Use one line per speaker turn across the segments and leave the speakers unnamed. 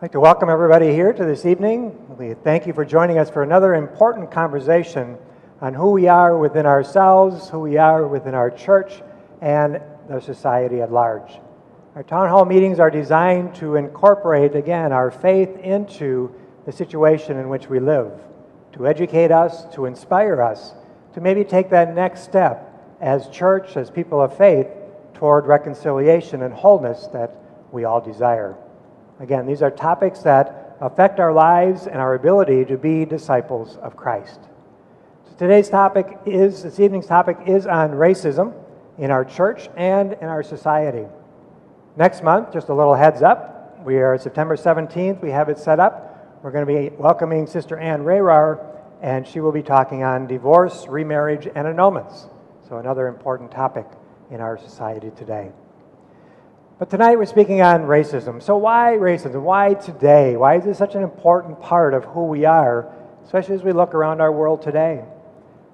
I'd like to welcome everybody here to this evening. We thank you for joining us for another important conversation on who we are within ourselves, who we are within our church, and the society at large. Our town hall meetings are designed to incorporate, again, our faith into the situation in which we live, to educate us, to inspire us, to maybe take that next step as church, as people of faith, toward reconciliation and wholeness that we all desire. Again, these are topics that affect our lives and our ability to be disciples of Christ. So this evening's topic is on racism in our church and in our society. Next month, just a little heads up, we are September 17th, we have it set up. We're going to be welcoming Sister Ann Rayrar, and she will be talking on divorce, remarriage, and annulments. So another important topic in our society today. But tonight we're speaking on racism. So why racism? Why today? Why is this such an important part of who we are, especially as we look around our world today?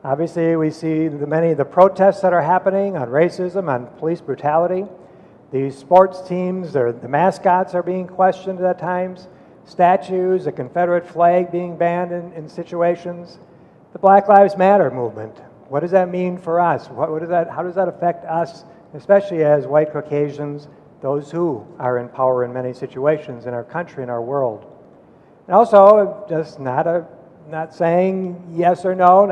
Obviously, we see many of the protests that are happening on racism, on police brutality. These sports teams, the mascots are being questioned at times. Statues, the Confederate flag being banned in situations. The Black Lives Matter movement. What does that mean for us? How does that affect us, especially as white Caucasians, those who are in power in many situations in our country and our world? And also, just not saying yes or no,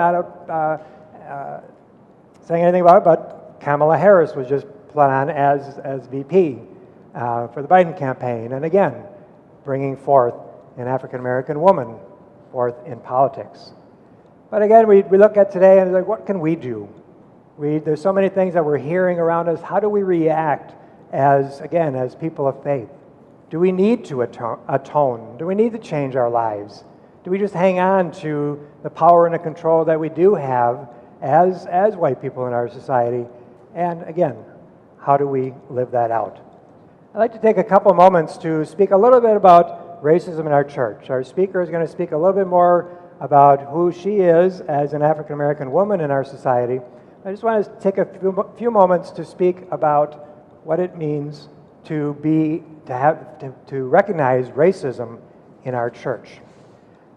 saying anything about it, but Kamala Harris was just put on as VP for the Biden campaign, and again, bringing forth an African-American woman forth in politics. But again, we look at today and like, what can we do? There's so many things that we're hearing around us. How do we react as people of faith? Do we need to atone? Do we need to change our lives? Do we just hang on to the power and the control that we do have as white people in our society? And again, how do we live that out? I'd like to take a couple moments to speak a little bit about racism in our church. Our speaker is going to speak a little bit more about who she is as an African-American woman in our society. I just want to take a few moments to speak about what it means to recognize racism in our church.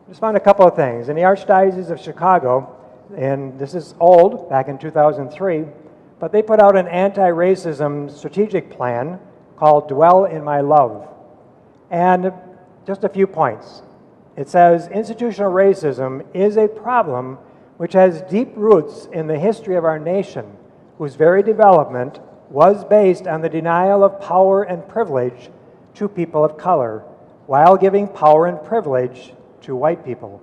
I just found a couple of things. In the Archdiocese of Chicago, and this is old, back in 2003, but they put out an anti-racism strategic plan called Dwell in My Love. And just a few points. It says, institutional racism is a problem which has deep roots in the history of our nation, whose very development was based on the denial of power and privilege to people of color, while giving power and privilege to white people.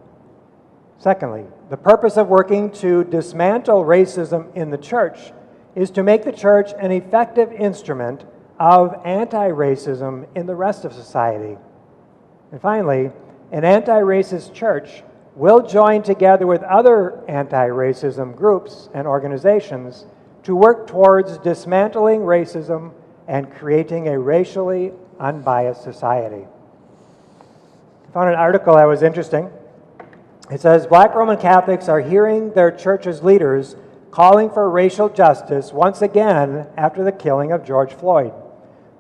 Secondly, the purpose of working to dismantle racism in the church is to make the church an effective instrument of anti-racism in the rest of society. And finally, an anti-racist church will join together with other anti-racism groups and organizations to work towards dismantling racism and creating a racially unbiased society. I found an article that was interesting. It says, Black Roman Catholics are hearing their church's leaders calling for racial justice once again after the killing of George Floyd.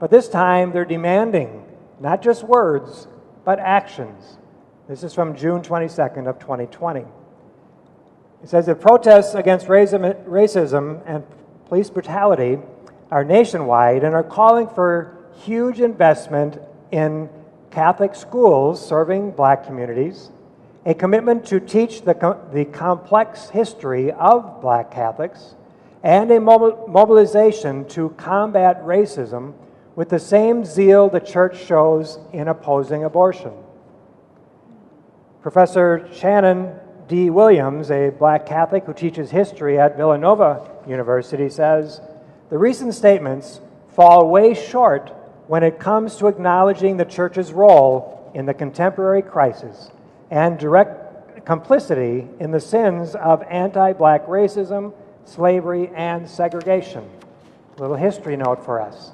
But this time they're demanding not just words, but actions. This is from June 22nd of 2020. It says that protests against racism and police brutality are nationwide and are calling for huge investment in Catholic schools serving Black communities, a commitment to teach the complex history of Black Catholics, and a mobilization to combat racism with the same zeal the church shows in opposing abortion. Professor Shannon D. Williams, a Black Catholic who teaches history at Villanova University, says, the recent statements fall way short when it comes to acknowledging the church's role in the contemporary crisis and direct complicity in the sins of anti-Black racism, slavery, and segregation. A little history note for us.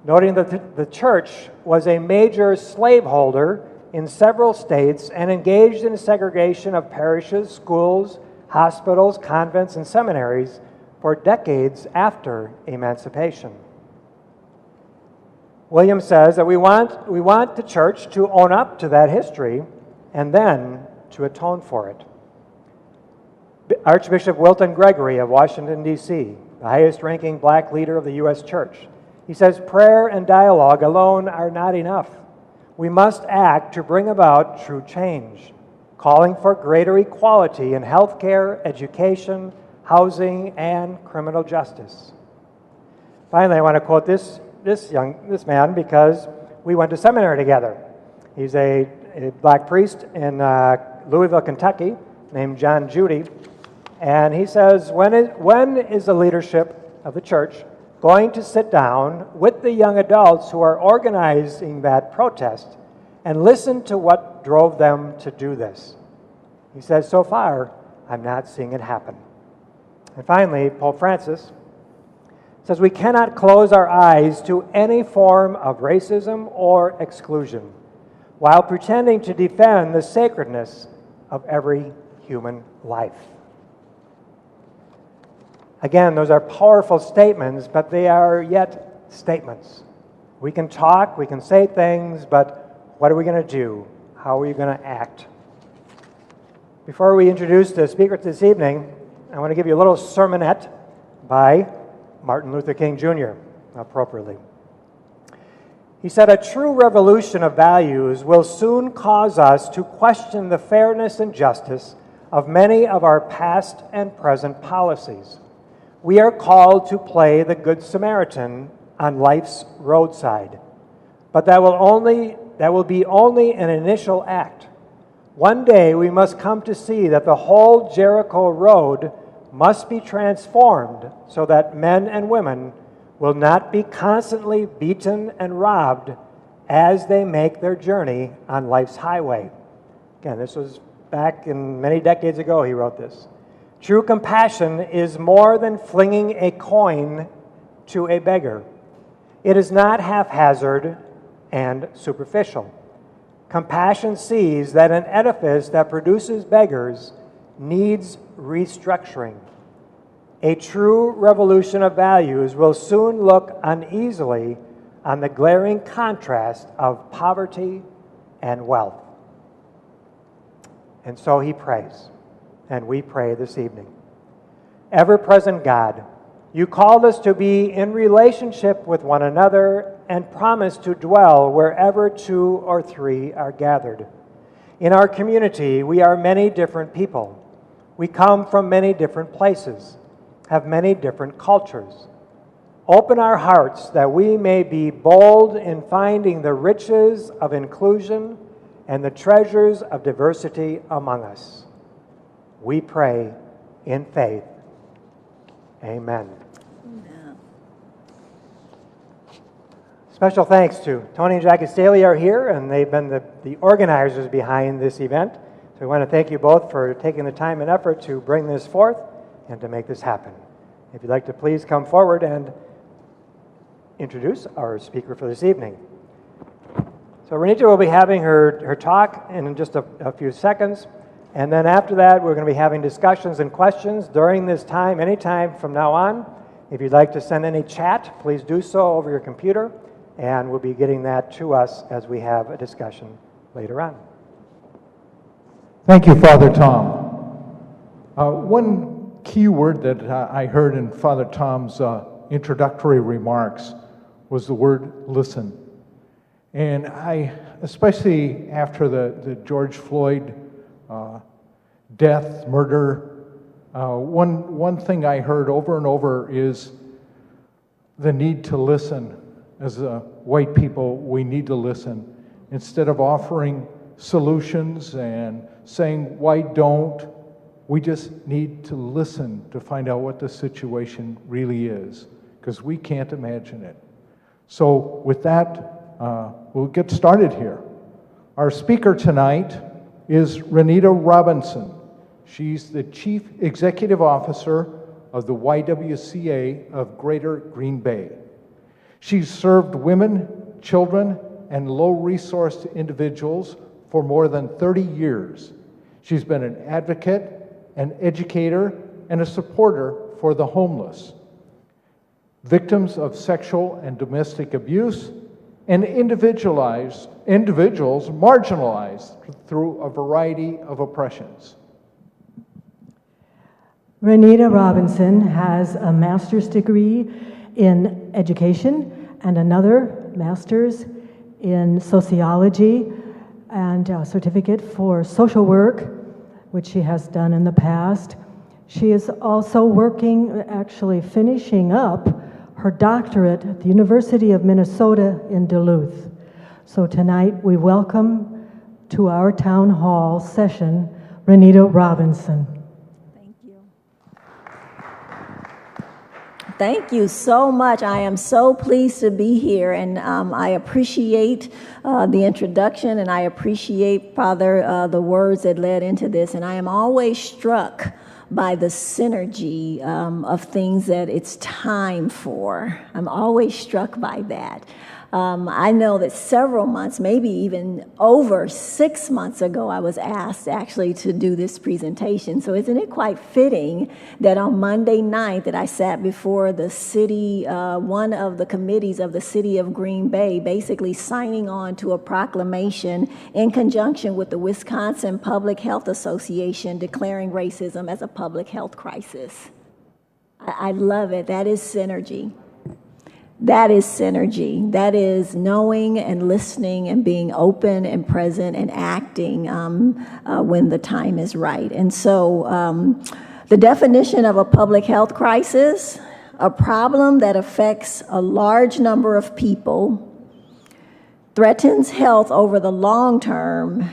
Noting that the church was a major slaveholder in several states and engaged in segregation of parishes, schools, hospitals, convents, and seminaries for decades after emancipation. William says that we want the church to own up to that history and then to atone for it. Archbishop Wilton Gregory of Washington, D.C., the highest-ranking black leader of the U.S. Church, he says prayer and dialogue alone are not enough. We must act to bring about true change, calling for greater equality in healthcare, education, housing, and criminal justice. Finally, I want to quote this man because we went to seminary together. He's a black priest in Louisville, Kentucky, named John Judy, and he says, when is the leadership of the church going to sit down with the young adults who are organizing that protest and listen to what drove them to do this? He says, so far, I'm not seeing it happen. And finally, Pope Francis says we cannot close our eyes to any form of racism or exclusion while pretending to defend the sacredness of every human life. Again, those are powerful statements, but they are yet statements. We can talk, we can say things, but what are we going to do? How are we going to act? Before we introduce the speaker this evening, I want to give you a little sermonette by Martin Luther King Jr., appropriately. He said, "A true revolution of values will soon cause us to question the fairness and justice of many of our past and present policies. We are called to play the Good Samaritan on life's roadside, but that will be only an initial act. One day we must come to see that the whole Jericho road must be transformed so that men and women will not be constantly beaten and robbed as they make their journey on life's highway." Again, this was back in many decades ago he wrote this. True compassion is more than flinging a coin to a beggar. It is not haphazard and superficial. Compassion sees that an edifice that produces beggars needs restructuring. A true revolution of values will soon look uneasily on the glaring contrast of poverty and wealth. And so he prays, and we pray this evening. Ever-present God, you called us to be in relationship with one another and promised to dwell wherever two or three are gathered. In our community, we are many different people. We come from many different places, have many different cultures. Open our hearts that we may be bold in finding the riches of inclusion and the treasures of diversity among us. We pray in faith. Amen.
Amen.
Special thanks to Tony and Jackie Staley are here, and they've been the organizers behind this event. So we want to thank you both for taking the time and effort to bring this forth and to make this happen. If you'd like to please come forward and introduce our speaker for this evening. So Renita will be having her talk in just a few seconds, and then after that we're going to be having discussions and questions during this time, anytime from now on. If you'd like to send any chat, please do so over your computer, and we'll be getting that to us as we have a discussion later on.
Thank you, Father Tom. One key word that I heard in Father Tom's introductory remarks was the word listen. And I, especially after the George Floyd death, murder, one thing I heard over and over is the need to listen. As white people, we need to listen. Instead of offering solutions and saying, why don't, we just need to listen to find out what the situation really is, because we can't imagine it. So with that, we'll get started here. Our speaker tonight is Renita Robinson. She's the Chief Executive Officer of the YWCA of Greater Green Bay. She's served women, children, and low-resourced individuals for more than 30 years. She's been an advocate, an educator, and a supporter for the homeless, victims of sexual and domestic abuse, and individuals marginalized through a variety of oppressions.
Renita Robinson has a master's degree in education and another master's in sociology and a certificate for social work, which she has done in the past. She is also actually finishing up her doctorate at the University of Minnesota in Duluth. So tonight we welcome to our town hall session Renita Robinson.
Thank you. Thank you so much. I am so pleased to be here, and I appreciate the introduction, and I appreciate, Father, the words that led into this, and I am always struck by the synergy of things that it's time for. I'm always struck by that. I know that several months, maybe even over 6 months ago, I was asked actually to do this presentation. So isn't it quite fitting that on Monday night that I sat before the city, one of the committees of the city of Green Bay, basically signing on to a proclamation in conjunction with the Wisconsin Public Health Association declaring racism as a public health crisis. I love it. That is synergy. That is synergy. That is knowing and listening and being open and present and acting when the time is right. And so the definition of a public health crisis, a problem that affects a large number of people, threatens health over the long term,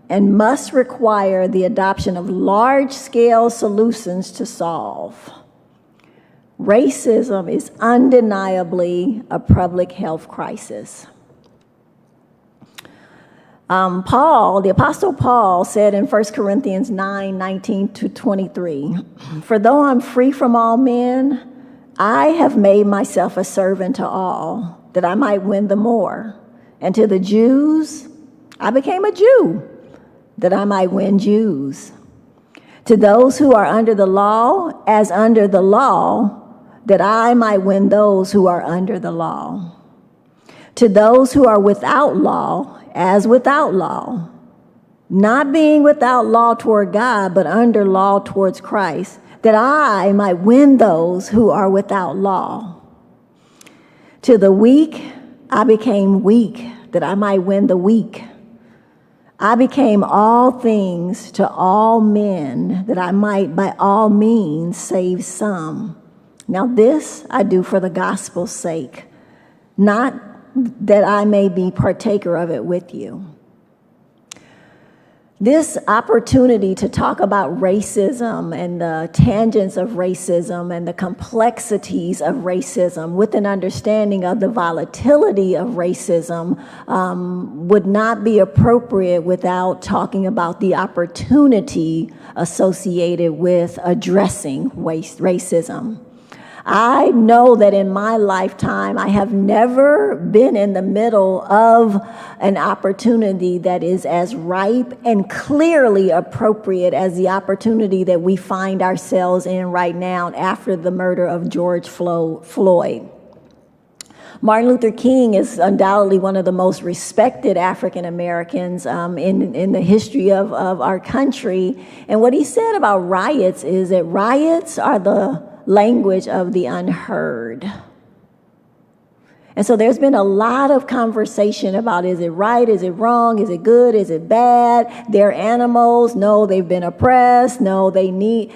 and must require the adoption of large-scale solutions to solve. Racism is undeniably a public health crisis. The Apostle Paul said in 1 Corinthians 9:19-23, "For though I'm free from all men, I have made myself a servant to all, that I might win the more. And to the Jews, I became a Jew, that I might win Jews. To those who are under the law, as under the law, that I might win those who are under the law. To those who are without law, as without law, not being without law toward God, but under law towards Christ, that I might win those who are without law. To the weak, I became weak, that I might win the weak. I became all things to all men, that I might by all means save some. Now this I do for the gospel's sake, not that I may be partaker of it with you." This opportunity to talk about racism and the tangents of racism and the complexities of racism with an understanding of the volatility of racism would not be appropriate without talking about the opportunity associated with addressing racism. I know that in my lifetime, I have never been in the middle of an opportunity that is as ripe and clearly appropriate as the opportunity that we find ourselves in right now after the murder of George Floyd. Martin Luther King is undoubtedly one of the most respected African Americans in the history of our country. And what he said about riots is that riots are the language of the unheard. And so there's been a lot of conversation about, is it right, is it wrong, is it good, is it bad? They're animals, no, they've been oppressed, no, they need,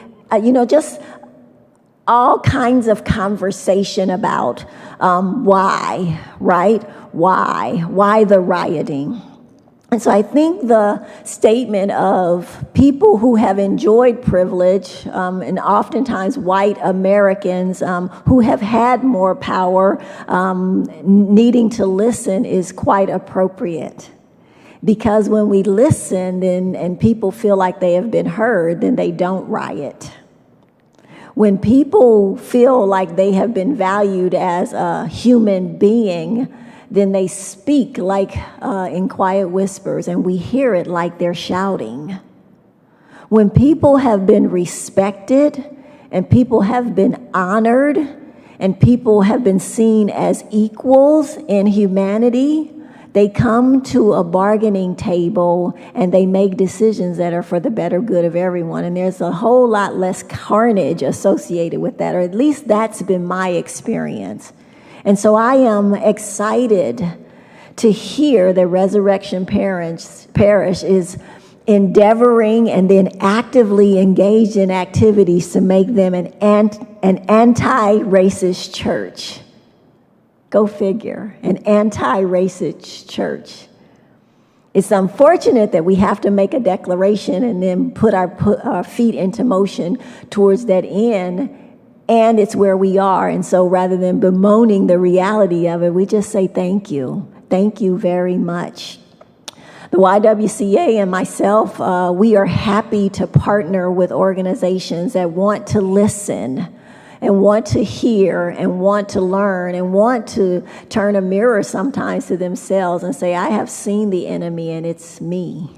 just all kinds of conversation about why, right? Why the rioting? And so I think the statement of people who have enjoyed privilege, and oftentimes white Americans who have had more power, needing to listen is quite appropriate. Because when we listen and people feel like they have been heard, then they don't riot. When people feel like they have been valued as a human being, then they speak like in quiet whispers, and we hear it like they're shouting. When people have been respected and people have been honored and people have been seen as equals in humanity, they come to a bargaining table and they make decisions that are for the better good of everyone. And there's a whole lot less carnage associated with that, or at least that's been my experience. And so I am excited to hear that Resurrection Parish is endeavoring and then actively engaged in activities to make them an anti-racist church. Go figure, an anti-racist church. It's unfortunate that we have to make a declaration and then put our feet into motion towards that end, and it's where we are. And so rather than bemoaning the reality of it, we just say thank you. Thank you very much. The YWCA and myself, we are happy to partner with organizations that want to listen and want to hear and want to learn and want to turn a mirror sometimes to themselves and say, I have seen the enemy and it's me.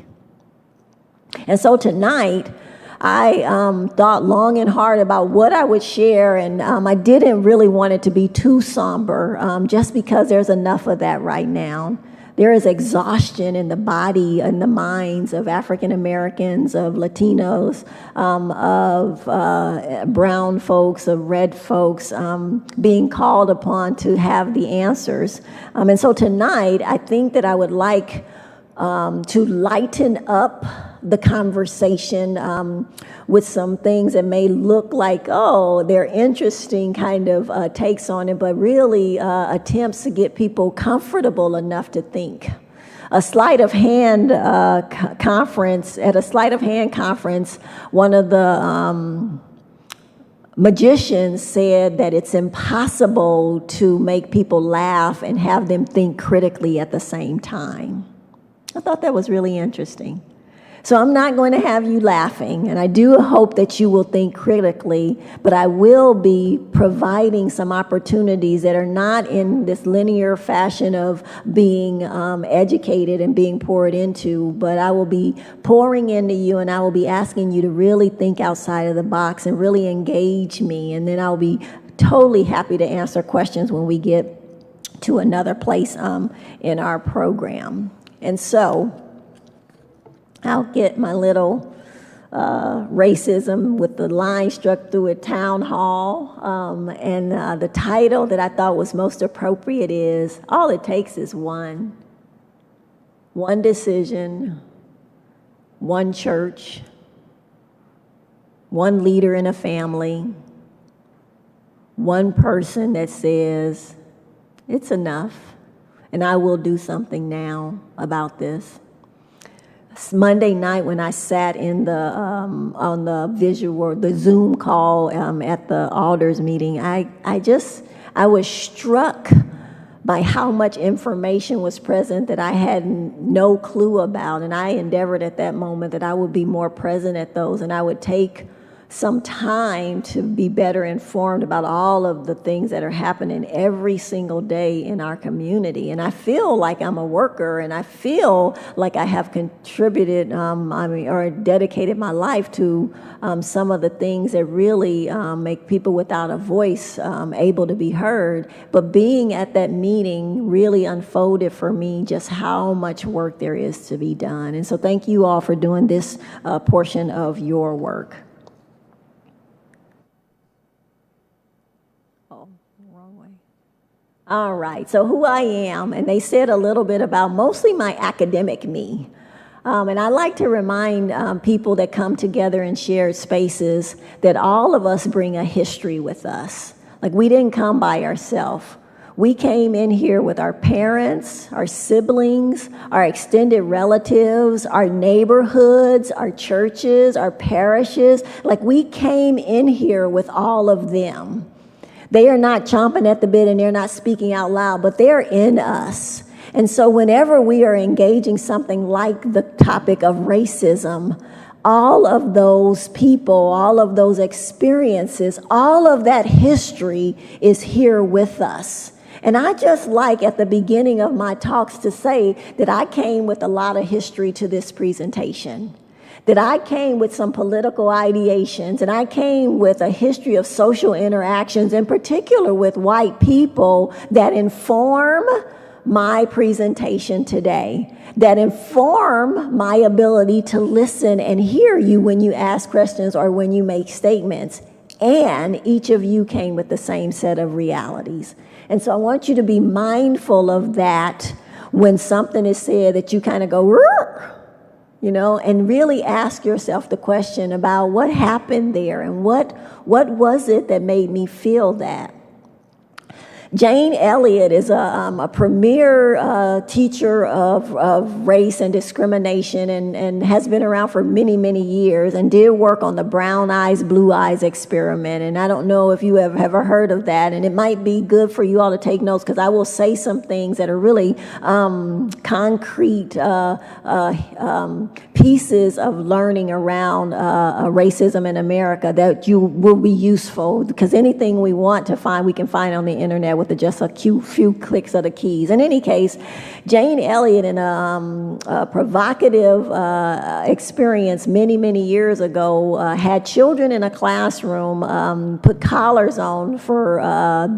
And so tonight, I thought long and hard about what I would share, and I didn't really want it to be too somber, just because there's enough of that right now. There is exhaustion in the body and the minds of African Americans, of Latinos, of brown folks, of red folks, being called upon to have the answers. And so tonight, I think that I would like to lighten up the conversation with some things that may look like, oh, they're interesting kind of takes on it, but really attempts to get people comfortable enough to think. A sleight of hand conference, at a sleight of hand conference, one of the magicians said that it's impossible to make people laugh and have them think critically at the same time. I thought that was really interesting. So I'm not going to have you laughing, and I do hope that you will think critically, but I will be providing some opportunities that are not in this linear fashion of being educated and being poured into, but I will be pouring into you, and I will be asking you to really think outside of the box and really engage me, and then I'll be totally happy to answer questions when we get to another place in our program. And so I'll get my little racism with the line struck through a town hall. And the title that I thought was most appropriate is, all it takes is one decision, one church, one leader in a family, one person that says, it's enough, and I will do something now about this. Monday night when I sat in the on the Zoom call at the alders meeting, I was struck by how much information was present that I had no clue about, and I endeavored at that moment that I would be more present at those, and I would take some time to be better informed about all of the things that are happening every single day in our community. And I feel like I'm a worker, and I feel like I have contributed, or dedicated my life to some of the things that really make people without a voice able to be heard. But being at that meeting really unfolded for me just how much work there is to be done. And so thank you all for doing this portion of your work. All right, so who I am, and they said a little bit about mostly my academic me. And I like to remind people that come together in shared spaces that all of us bring a history with us. Like, we didn't come by ourselves. We came in here with our parents, our siblings, our extended relatives, our neighborhoods, our churches, our parishes. Like, we came in here with all of them. They are not chomping at the bit and they're not speaking out loud, but they're in us. And so whenever we are engaging something like the topic of racism, all of those people, all of those experiences, all of that history is here with us. And I just like at the beginning of my talks to say that I came with a lot of history to this presentation. that I came with some political ideations, and I came with a history of social interactions, in particular with white people, that inform my presentation today, that inform my ability to listen and hear you when you ask questions or when you make statements. And each of you came with the same set of realities. And so I want you to be mindful of that when something is said, that you kind of go, "Rrr," you know, and really ask yourself the question about what happened there and what was it that made me feel that. Jane Elliott is a premier teacher of race and discrimination, and has been around for many, many years, and did work on the brown eyes, blue eyes experiment. And I don't know if you have ever heard of that, and it might be good for you all to take notes, because I will say some things that are really concrete pieces of learning around racism in America that you will be useful, because anything we want to find, we can find on the internet with just a few clicks of the keys. In any case, Jane Elliott, in a provocative experience many, many years ago, had children in a classroom put collars on for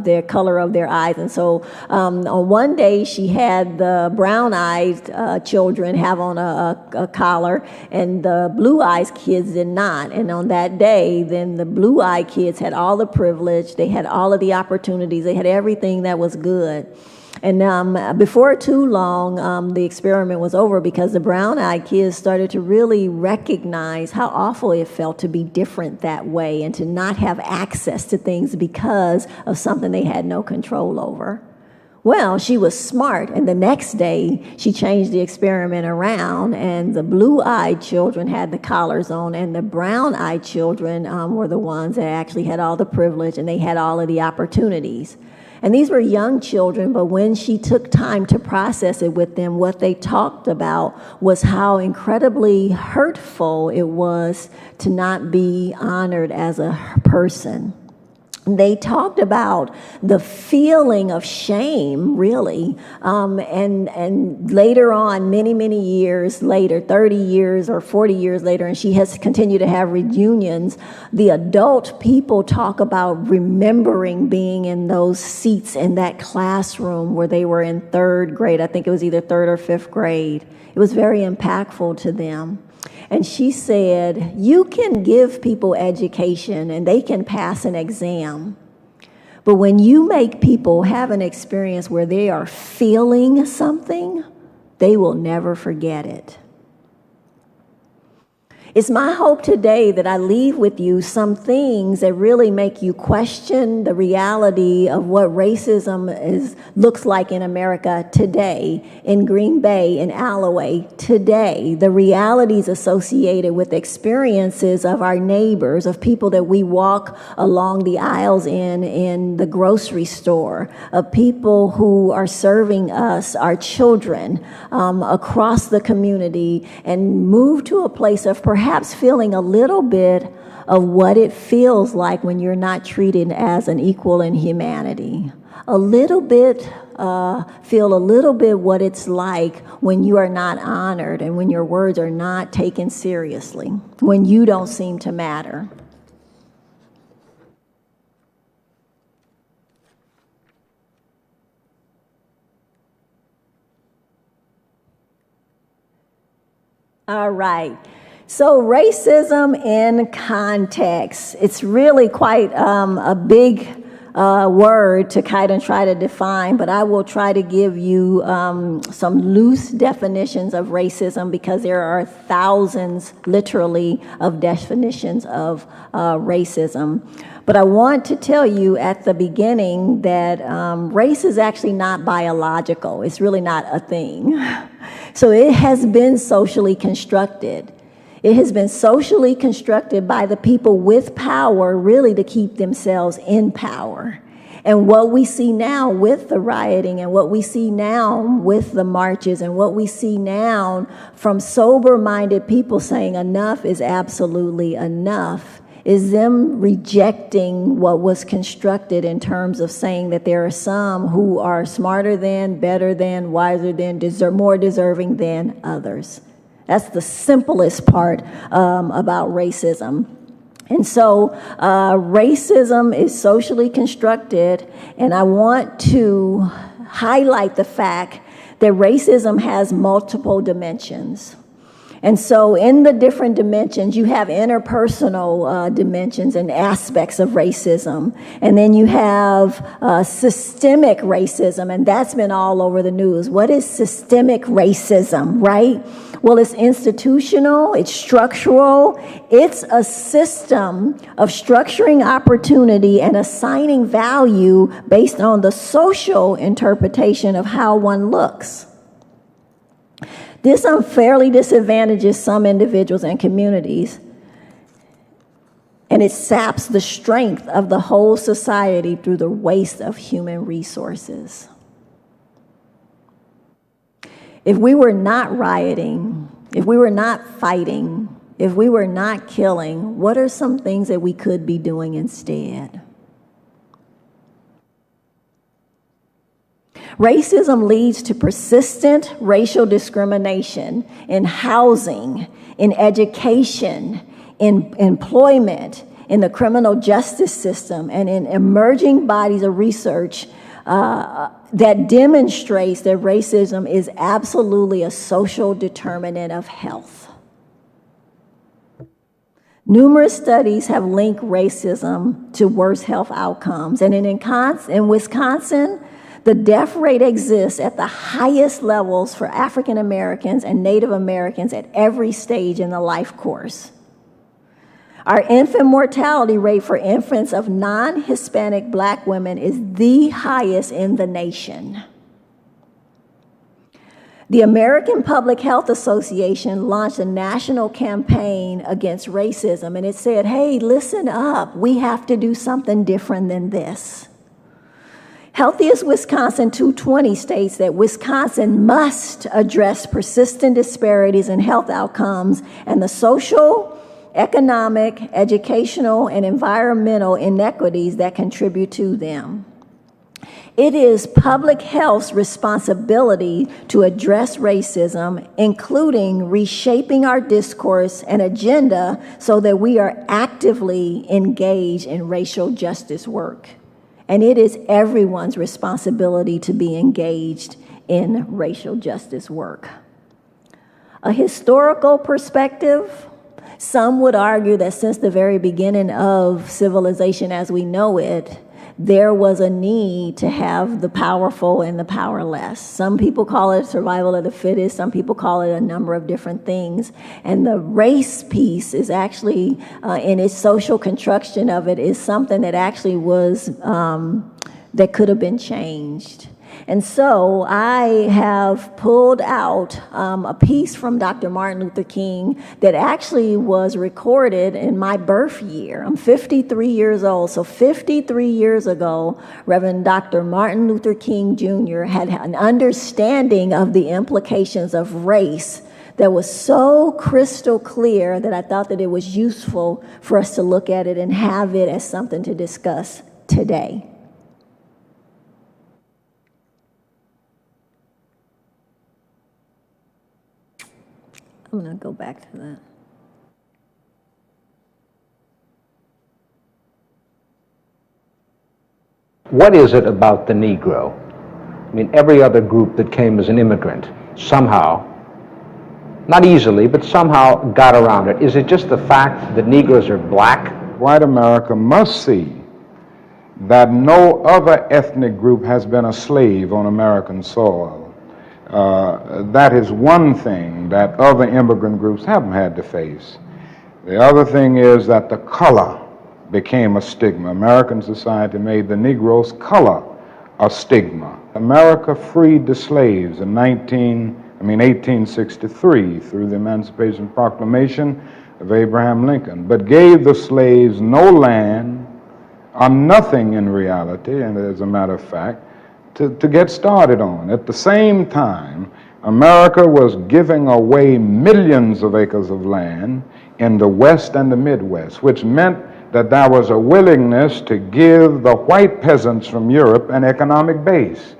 their color of their eyes. And so on one day, she had the brown-eyed children have on a collar, and the blue-eyed kids did not. And on that day, then the blue-eyed kids had all the privilege, they had all of the opportunities, they had everything that was good. And before too long, the experiment was over, because the brown-eyed kids started to really recognize how awful it felt to be different that way and to not have access to things because of something they had no control over. Well, she was smart, and the next day she changed the experiment around, and the blue-eyed children had the collars on, and the brown-eyed children were the ones that actually had all the privilege, and they had all of the opportunities. And these were young children, but when she took time to process it with them, what they talked about was how incredibly hurtful it was to not be honored as a person. They talked about the feeling of shame, really, and later on, many, many years later, 30 years or 40 years later, and she has continued to have reunions, the adult people talk about remembering being in those seats in that classroom where they were in third grade. I think it was either third or fifth grade. It was very impactful to them. And she said, you can give people education and they can pass an exam. But when you make people have an experience where they are feeling something, they will never forget it. It's my hope today that I leave with you some things that really make you question the reality of what racism looks like in America today, in Green Bay, in Alloway today, the realities associated with experiences of our neighbors, of people that we walk along the aisles in the grocery store, of people who are serving us, our children, across the community, and move to a place of perhaps feeling a little bit of what it feels like when you're not treated as an equal in humanity. A little bit, feel a little bit what it's like when you are not honored and when your words are not taken seriously, when you don't seem to matter. All right. So racism in context, it's really quite a big word to kind of try to define, but I will try to give you some loose definitions of racism, because there are thousands, literally, of definitions of racism. But I want to tell you at the beginning that race is actually not biological. It's really not a thing. So it has been socially constructed. It has been socially constructed by the people with power, really, to keep themselves in power. And what we see now with the rioting, and what we see now with the marches, and what we see now from sober-minded people saying enough is absolutely enough, is them rejecting what was constructed in terms of saying that there are some who are smarter than, better than, wiser than, more deserving than others. That's the simplest part about racism. And so racism is socially constructed, and I want to highlight the fact that racism has multiple dimensions. And so in the different dimensions, you have interpersonal dimensions and aspects of racism. And then you have systemic racism, and that's been all over the news. What is systemic racism, right? Well, it's institutional, it's structural. It's a system of structuring opportunity and assigning value based on the social interpretation of how one looks. This unfairly disadvantages some individuals and communities, and it saps the strength of the whole society through the waste of human resources. If we were not rioting, if we were not fighting, if we were not killing, what are some things that we could be doing instead? Racism leads to persistent racial discrimination in housing, in education, in employment, in the criminal justice system, and in emerging bodies of research that demonstrates that racism is absolutely a social determinant of health. Numerous studies have linked racism to worse health outcomes, and in Wisconsin, the death rate exists at the highest levels for African Americans and Native Americans at every stage in the life course. Our infant mortality rate for infants of non-Hispanic Black women is the highest in the nation. The American Public Health Association launched a national campaign against racism, and it said, hey, listen up, we have to do something different than this. Healthiest Wisconsin 220 states that Wisconsin must address persistent disparities in health outcomes and the social, economic, educational, and environmental inequities that contribute to them. It is public health's responsibility to address racism, including reshaping our discourse and agenda so that we are actively engaged in racial justice work. And it is everyone's responsibility to be engaged in racial justice work. A historical perspective, some would argue that since the very beginning of civilization as we know it, there was a need to have the powerful and the powerless. Some people call it survival of the fittest. Some people call it a number of different things. And the race piece is actually, in its social construction of it, is something that actually was, that could have been changed. And so I have pulled out a piece from Dr. Martin Luther King that actually was recorded in my birth year. I'm 53 years old, so 53 years ago, Reverend Dr. Martin Luther King Jr. had an understanding of the implications of race that was so crystal clear that I thought that it was useful for us to look at it and have it as something to discuss today. I'm going to go back to that.
What is it about the Negro? I mean, every other group that came as an immigrant somehow, not easily, but somehow got around it. Is it just the fact that Negroes are black?
White America must see that no other ethnic group has been a slave on American soil. That is one thing that other immigrant groups haven't had to face. The other thing is that the color became a stigma. American society made the Negro's color a stigma. America freed the slaves in 1863 through the Emancipation Proclamation of Abraham Lincoln, but gave the slaves no land or nothing in reality, and as a matter of fact, to get started on. At the same time, America was giving away millions of acres of land in the West and the Midwest, which meant that there was a willingness to give the white peasants from Europe an economic base.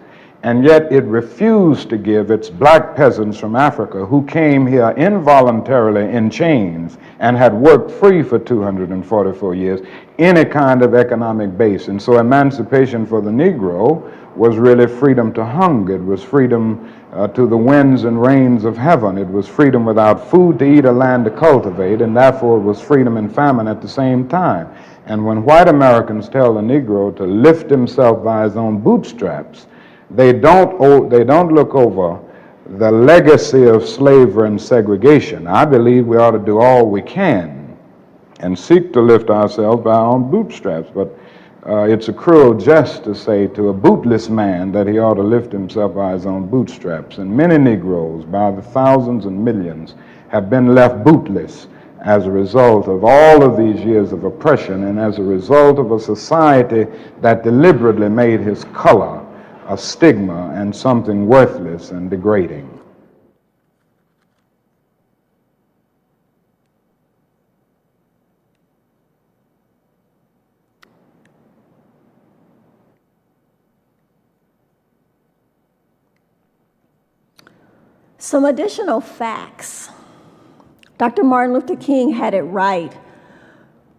and yet it refused to give its black peasants from Africa who came here involuntarily in chains and had worked free for 244 years any kind of economic base. And so emancipation for the Negro was really freedom to hunger. It was freedom to the winds and rains of heaven. It was freedom without food to eat or land to cultivate, and therefore it was freedom and famine at the same time. And when white Americans tell the Negro to lift himself by his own bootstraps, they don't look over the legacy of slavery and segregation. I believe we ought to do all we can and seek to lift ourselves by our own bootstraps, but it's a cruel jest to say to a bootless man that he ought to lift himself by his own bootstraps. And many Negroes, by the thousands and millions, have been left bootless as a result of all of these years of oppression and as a result of a society that deliberately made his color a stigma and something worthless and degrading.
Some additional facts. Dr. Martin Luther King had it right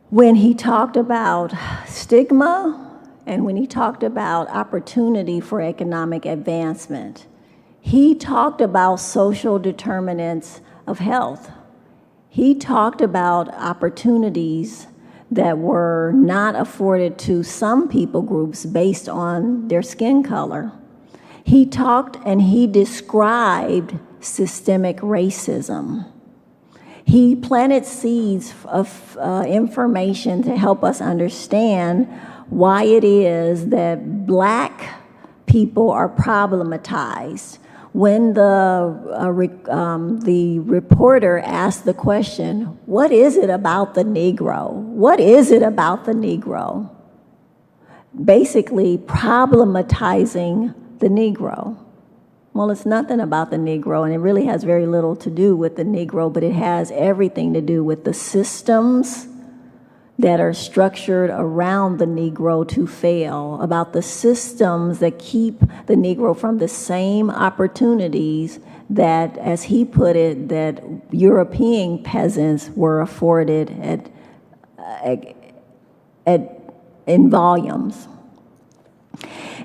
when he talked about stigma and when he talked about opportunity for economic advancement. He talked about social determinants of health. He talked about opportunities that were not afforded to some people groups based on their skin color. He talked and he described systemic racism. He planted seeds of information to help us understand why it is that black people are problematized. When the reporter asked the question, what is it about the Negro? What is it about the Negro? Basically problematizing the Negro. Well, it's nothing about the Negro, and it really has very little to do with the Negro, but it has everything to do with the systems that are structured around the Negro to fail, about the systems that keep the Negro from the same opportunities that, as he put it, that European peasants were afforded in volumes.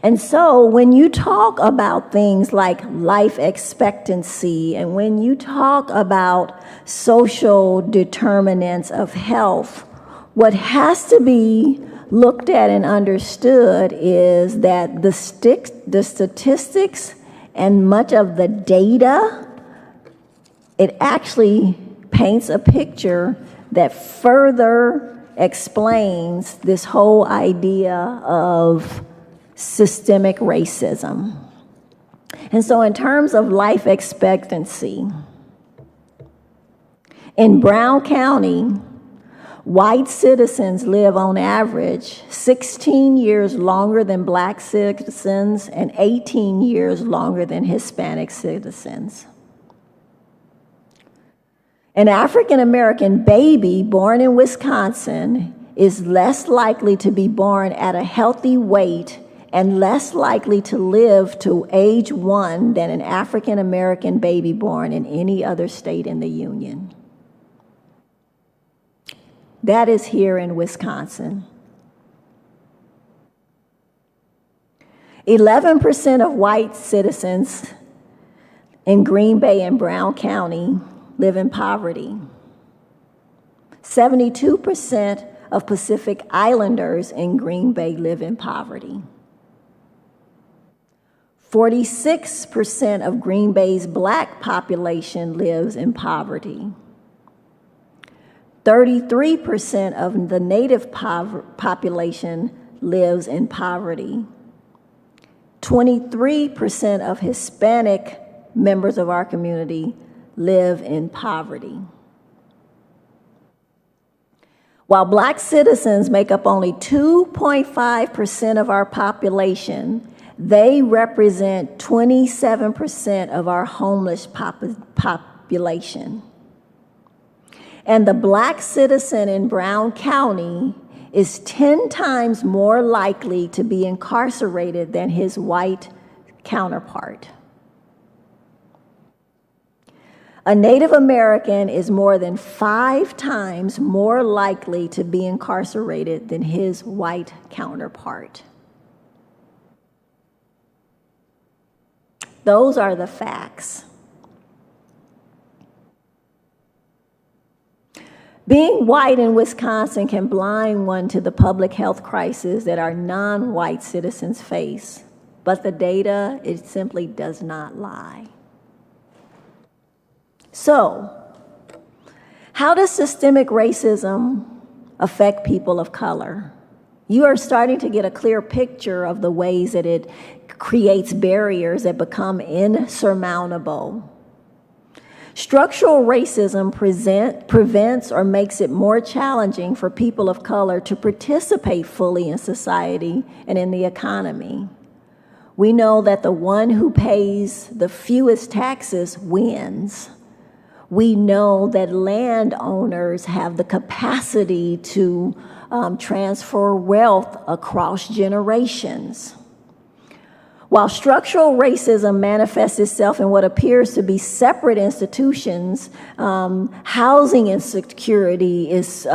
And so when you talk about things like life expectancy and when you talk about social determinants of health, what has to be looked at and understood is that the statistics and much of the data, it actually paints a picture that further explains this whole idea of systemic racism. And so in terms of life expectancy, in Brown County, white citizens live on average 16 years longer than black citizens and 18 years longer than Hispanic citizens. An African American baby born in Wisconsin is less likely to be born at a healthy weight and less likely to live to age 1 than an African American baby born in any other state in the Union. That is here in Wisconsin. 11% of white citizens in Green Bay and Brown County live in poverty. 72% of Pacific Islanders in Green Bay live in poverty. 46% of Green Bay's black population lives in poverty. 33% of the native population lives in poverty. 23% of Hispanic members of our community live in poverty. While black citizens make up only 2.5% of our population, they represent 27% of our homeless population. And the black citizen in Brown County is 10 times more likely to be incarcerated than his white counterpart. A Native American is more than 5 times more likely to be incarcerated than his white counterpart. Those are the facts. Being white in Wisconsin can blind one to the public health crisis that our non-white citizens face, but the data, it simply does not lie. So, how does systemic racism affect people of color? You are starting to get a clear picture of the ways that it creates barriers that become insurmountable. Structural racism prevents or makes it more challenging for people of color to participate fully in society and in the economy. We know that the one who pays the fewest taxes wins. We know that landowners have the capacity to transfer wealth across generations. While structural racism manifests itself in what appears to be separate institutions, housing insecurity is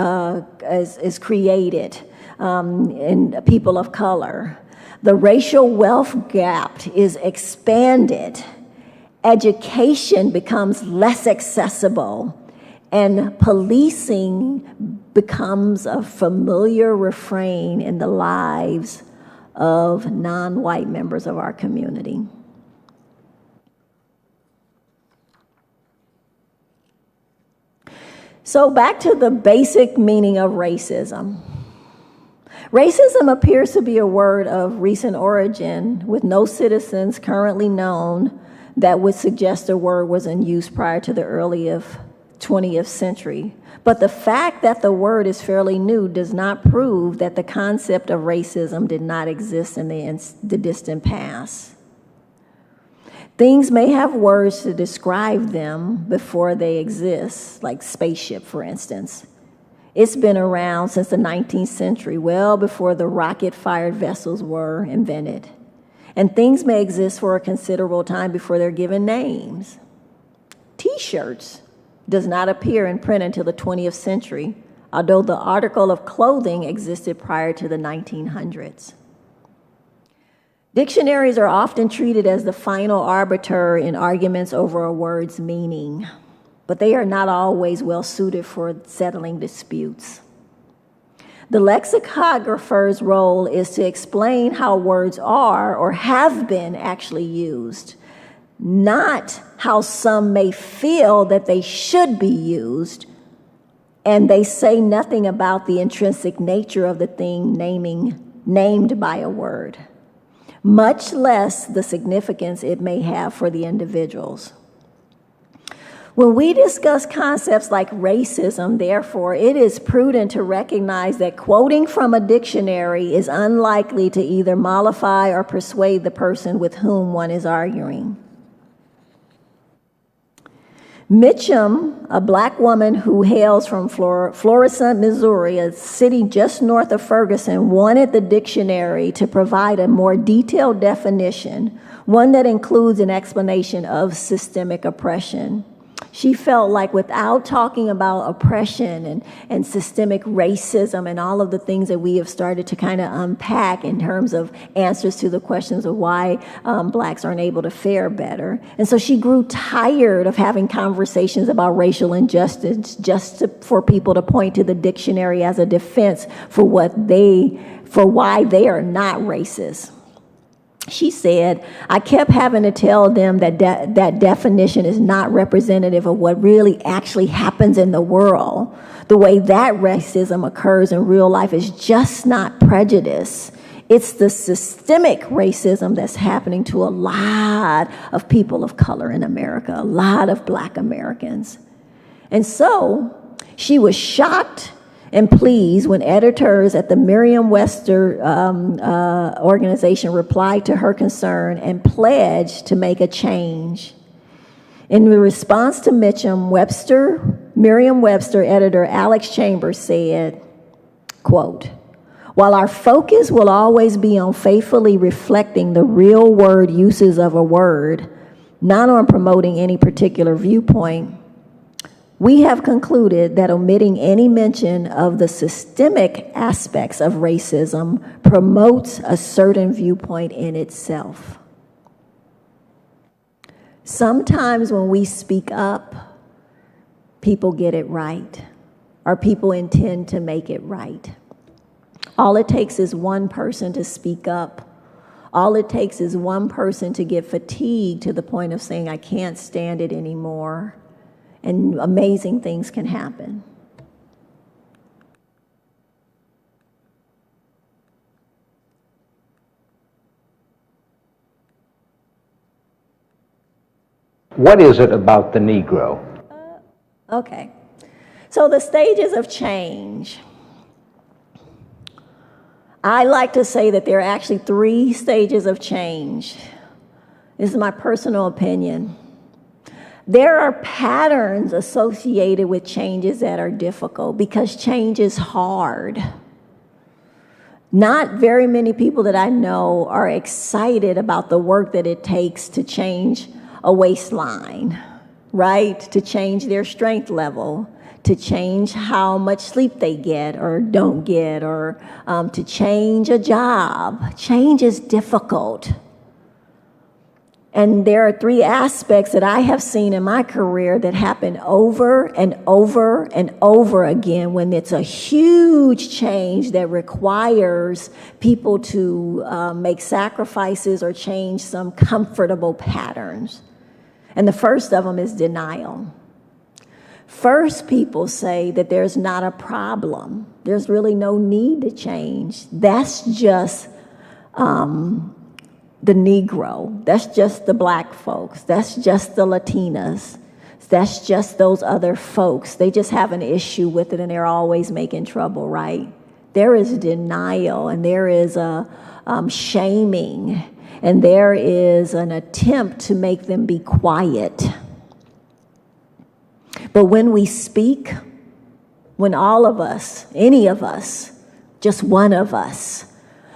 created in people of color. The racial wealth gap is expanded. Education becomes less accessible, and policing becomes a familiar refrain in the lives of non-white members of our community. So back to the basic meaning of racism. Racism appears to be a word of recent origin, with no citizens currently known that would suggest the word was in use prior to the early 20th century. But the fact that the word is fairly new does not prove that the concept of racism did not exist in the distant past. Things may have words to describe them before they exist, like spaceship, for instance. It's been around since the 19th century, well before the rocket-fired vessels were invented. And things may exist for a considerable time before they're given names. T-shirts does not appear in print until the 20th century, although the article of clothing existed prior to the 1900s. Dictionaries are often treated as the final arbiter in arguments over a word's meaning, but they are not always well suited for settling disputes. The lexicographer's role is to explain how words are or have been actually used, not how some may feel that they should be used, and they say nothing about the intrinsic nature of the thing named by a word, much less the significance it may have for the individuals. When we discuss concepts like racism, therefore, it is prudent to recognize that quoting from a dictionary is unlikely to either mollify or persuade the person with whom one is arguing. Mitchum, a black woman who hails from Florissant, Missouri, a city just north of Ferguson, wanted the dictionary to provide a more detailed definition, one that includes an explanation of systemic oppression. She felt like without talking about oppression and systemic racism and all of the things that we have started to kind of unpack in terms of answers to the questions of why blacks aren't able to fare better. And so she grew tired of having conversations about racial injustice for people to point to the dictionary as a defense for why they are not racist. She said, I kept having to tell them that that definition is not representative of what really actually happens in the world. The way that racism occurs in real life is just not prejudice. It's the systemic racism that's happening to a lot of people of color in America, a lot of black Americans. And so she was shocked and pleased when editors at the Merriam-Webster organization replied to her concern and pledged to make a change. In response to Mitchum, Merriam-Webster editor Alex Chambers said, quote, While our focus will always be on faithfully reflecting the real word uses of a word, not on promoting any particular viewpoint, we have concluded that omitting any mention of the systemic aspects of racism promotes a certain viewpoint in itself. Sometimes when we speak up, people get it right, or people intend to make it right. All it takes is one person to speak up. All it takes is one person to get fatigued to the point of saying, I can't stand it anymore, and amazing things can happen.
What is it about the Negro?
Okay, so the stages of change. I like to say that there are actually 3 stages of change. This is my personal opinion. There are patterns associated with changes that are difficult because change is hard. Not very many people that I know are excited about the work that it takes to change a waistline, right? To change their strength level, to change how much sleep they get or don't get, or to change a job. Change is difficult. And there are 3 aspects that I have seen in my career that happen over and over and over again when it's a huge change that requires people to make sacrifices or change some comfortable patterns. And the first of them is denial. First, people say that there's not a problem. There's really no need to change. That's just the Negro. That's just the black folks. That's just the Latinas. That's just those other folks. They just have an issue with it and they're always making trouble, right? There is denial and there is a shaming and there is an attempt to make them be quiet. But when we speak, when all of us, any of us, just one of us,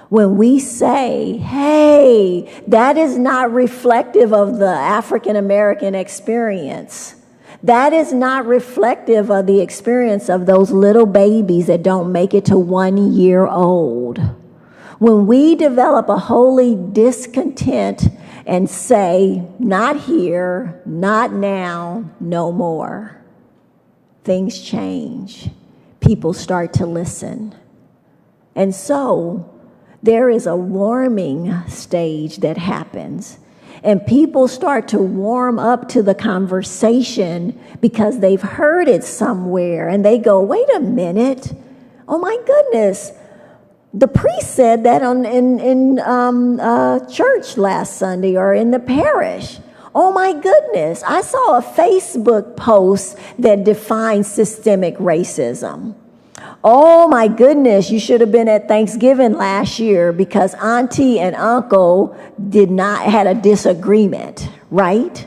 when we say, hey, that is not reflective of the African American experience. That is not reflective of the experience of those little babies that don't make it to 1 year old. When we develop a holy discontent and say, not here, not now, no more, things change. People start to listen. And so there is a warming stage that happens. And people start to warm up to the conversation because they've heard it somewhere. And they go, wait a minute. Oh, my goodness. The priest said that in church last Sunday or in the parish. Oh my goodness, I saw a Facebook post that defines systemic racism. Oh my goodness, you should have been at Thanksgiving last year because auntie and uncle had a disagreement, right?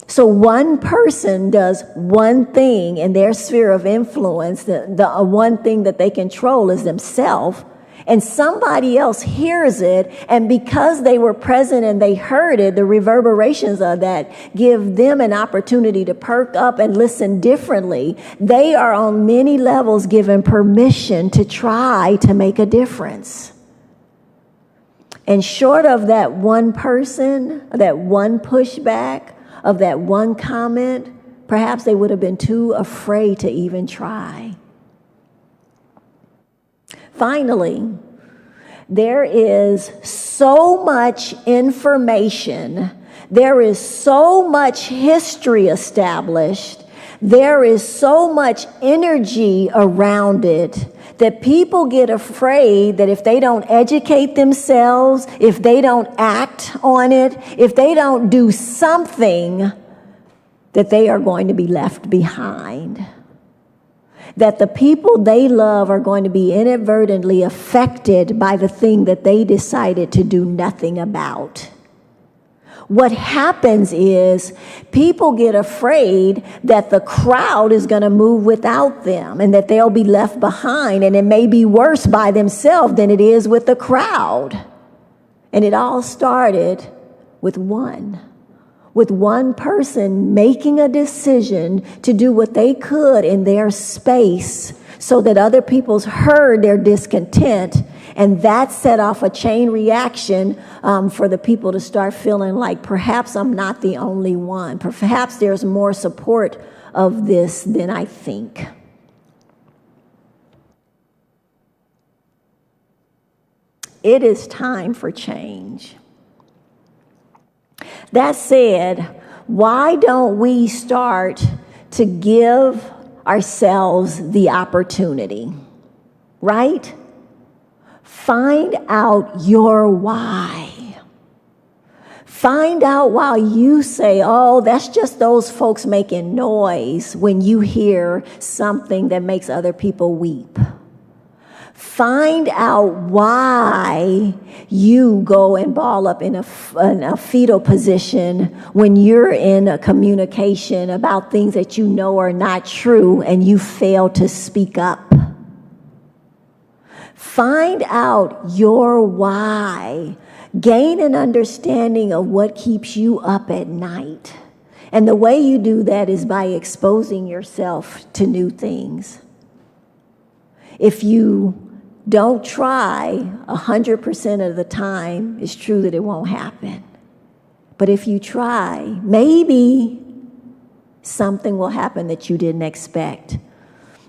So one person does one thing in their sphere of influence, the one thing that they control is themselves, and somebody else hears it, and because they were present and they heard it, the reverberations of that give them an opportunity to perk up and listen differently. They are on many levels given permission to try to make a difference. And short of that one person, that one pushback, of that one comment, perhaps they would have been too afraid to even try. Finally, there is so much information, there is so much history established, there is so much energy around it that people get afraid that if they don't educate themselves, if they don't act on it, if they don't do something, that they are going to be left behind. That the people they love are going to be inadvertently affected by the thing that they decided to do nothing about. What happens is people get afraid that the crowd is going to move without them and that they'll be left behind, and it may be worse by themselves than it is with the crowd. And it all started with one person making a decision to do what they could in their space so that other people heard their discontent. And that set off a chain reaction for the people to start feeling like perhaps I'm not the only one. Perhaps there's more support of this than I think. It is time for change. That said, why don't we start to give ourselves the opportunity, right? Find out your why. Find out why you say, oh, that's just those folks making noise when you hear something that makes other people weep. Find out why you go and ball up in a fetal position when you're in a communication about things that you know are not true and you fail to speak up. Find out your why. Gain an understanding of what keeps you up at night. And the way you do that is by exposing yourself to new things. If you don't try 100% of the time, it's true that it won't happen. But if you try, maybe something will happen that you didn't expect.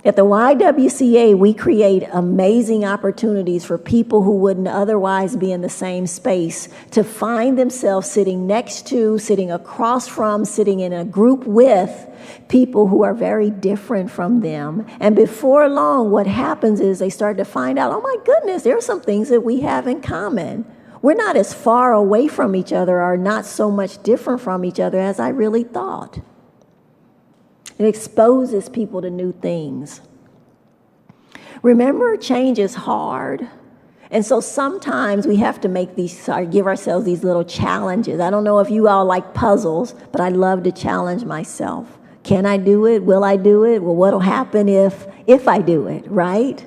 At the YWCA, we create amazing opportunities for people who wouldn't otherwise be in the same space to find themselves sitting next to, sitting across from, sitting in a group with people who are very different from them. And before long, what happens is they start to find out, oh my goodness, there are some things that we have in common. We're not as far away from each other or not so much different from each other as I really thought. It exposes people to new things. Remember, change is hard. And so sometimes we have to give ourselves these little challenges. I don't know if you all like puzzles, but I love to challenge myself. Can I do it? Will I do it? Well, what'll happen if I do it, right?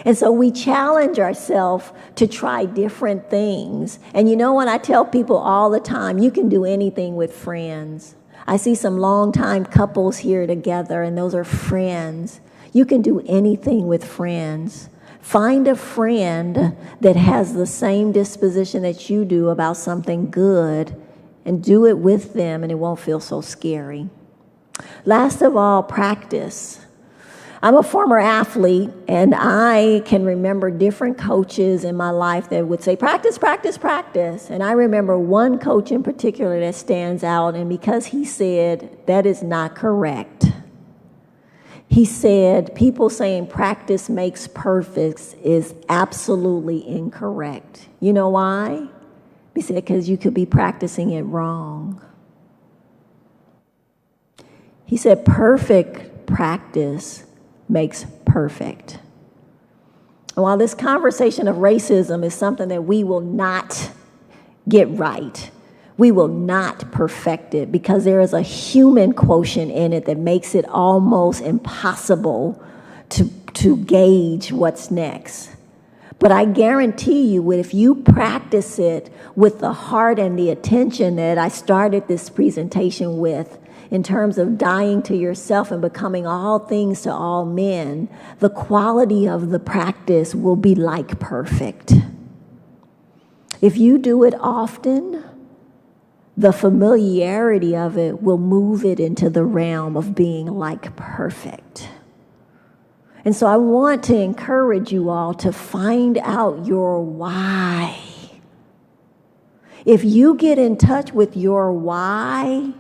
And so we challenge ourselves to try different things. And you know what? I tell people all the time, you can do anything with friends. I see some longtime couples here together, and those are friends. You can do anything with friends. Find a friend that has the same disposition that you do about something good, and do it with them, and it won't feel so scary. Last of all, practice. I'm a former athlete, and I can remember different coaches in my life that would say, practice, practice, practice. And I remember one coach in particular that stands out, and because he said, that is not correct. He said, people saying practice makes perfect is absolutely incorrect. You know why? He said, because you could be practicing it wrong. He said, perfect practice makes perfect. And while this conversation of racism is something that we will not get right, we will not perfect it, because there is a human quotient in it that makes it almost impossible to gauge what's next. But I guarantee you, if you practice it with the heart and the attention that I started this presentation with, in terms of dying to yourself and becoming all things to all men, the quality of the practice will be like perfect. If you do it often, the familiarity of it will move it into the realm of being like perfect. And so I want to encourage you all to find out your why. If you get in touch with your why,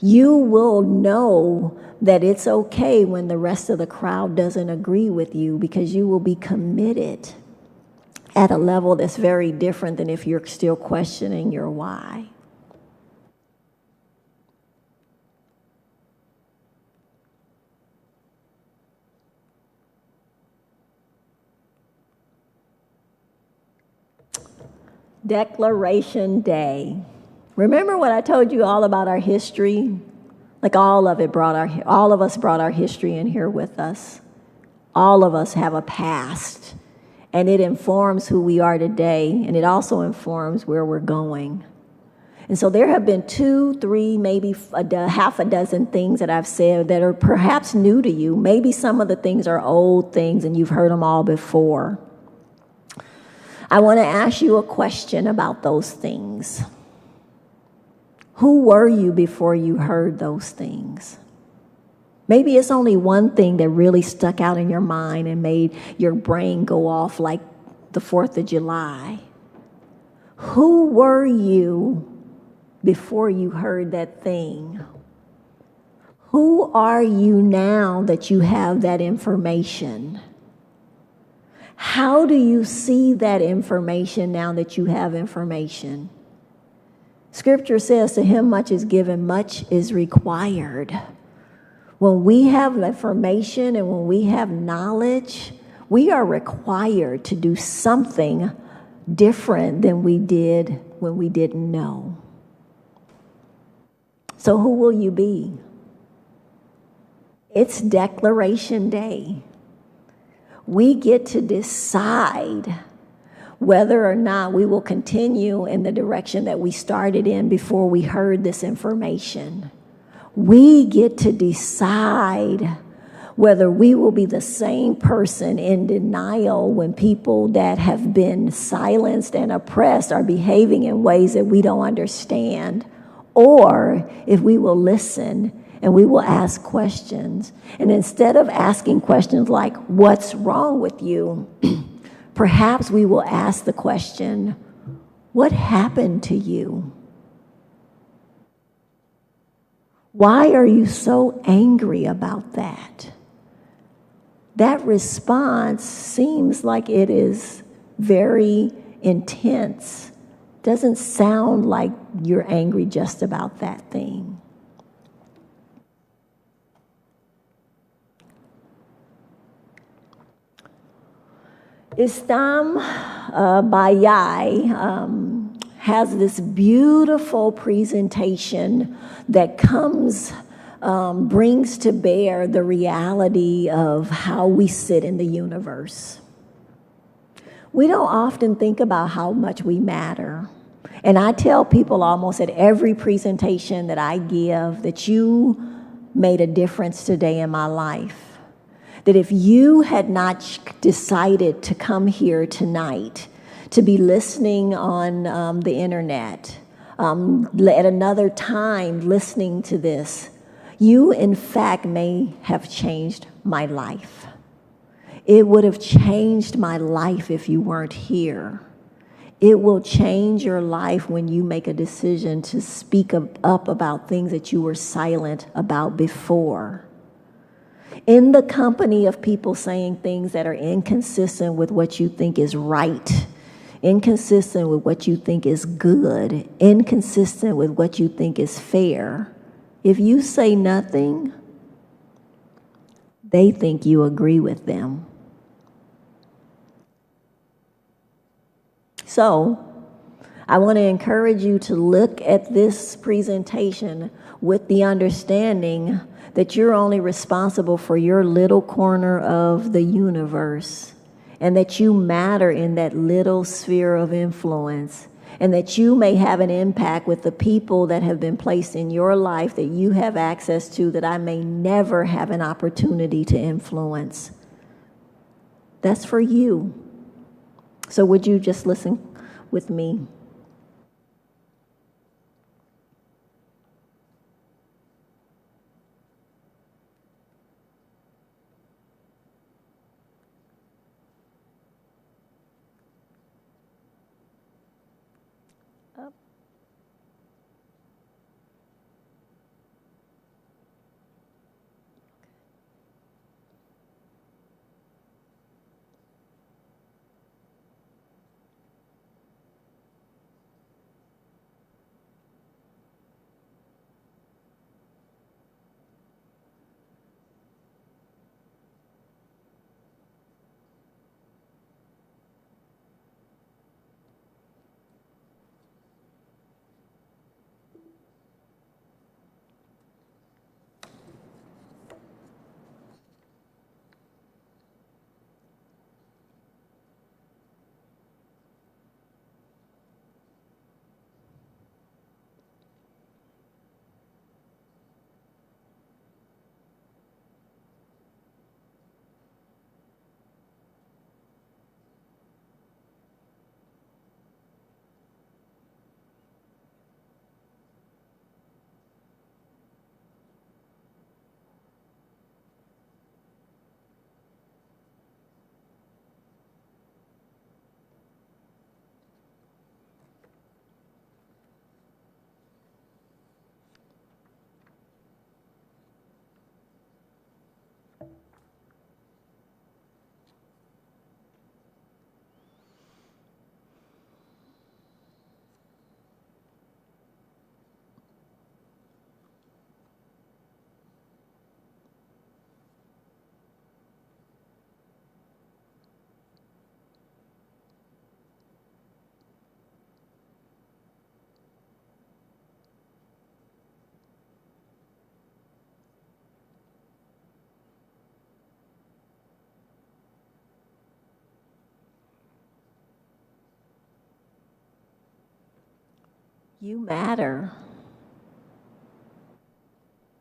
you will know that it's okay when the rest of the crowd doesn't agree with you, because you will be committed at a level that's very different than if you're still questioning your why. Declaration Day. Remember what I told you all about our history? Like all of us brought our history in here with us. All of us have a past, and it informs who we are today, and it also informs where we're going. And so there have been 2, 3, maybe half a dozen things that I've said that are perhaps new to you. Maybe some of the things are old things and you've heard them all before. I want to ask you a question about those things. Who were you before you heard those things? Maybe it's only one thing that really stuck out in your mind and made your brain go off like the 4th of July. Who were you before you heard that thing? Who are you now that you have that information? How do you see that information now that you have information? Scripture says, to him much is given, much is required. When we have information and when we have knowledge, we are required to do something different than we did when we didn't know. So who will you be? It's Declaration Day. We get to decide whether or not we will continue in the direction that we started in before we heard this information. We get to decide whether we will be the same person in denial when people that have been silenced and oppressed are behaving in ways that we don't understand, or if we will listen and we will ask questions. And instead of asking questions like, what's wrong with you? Perhaps we will ask the question, what happened to you? Why are you so angry about that? That response seems like it is very intense. Doesn't sound like you're angry just about that thing. Istam Bayai has this beautiful presentation that brings to bear the reality of how we sit in the universe. We don't often think about how much we matter. And I tell people almost at every presentation that I give that you made a difference today in my life. That if you had not decided to come here tonight, to be listening on the internet, at another time listening to this, you in fact may have changed my life. It would have changed my life if you weren't here. It will change your life when you make a decision to speak up about things that you were silent about before. In the company of people saying things that are inconsistent with what you think is right, inconsistent with what you think is good, inconsistent with what you think is fair, if you say nothing, they think you agree with them. So, I want to encourage you to look at this presentation with the understanding that you're only responsible for your little corner of the universe, and that you matter in that little sphere of influence, and that you may have an impact with the people that have been placed in your life that you have access to that I may never have an opportunity to influence. That's for you. So would you just listen with me? You matter.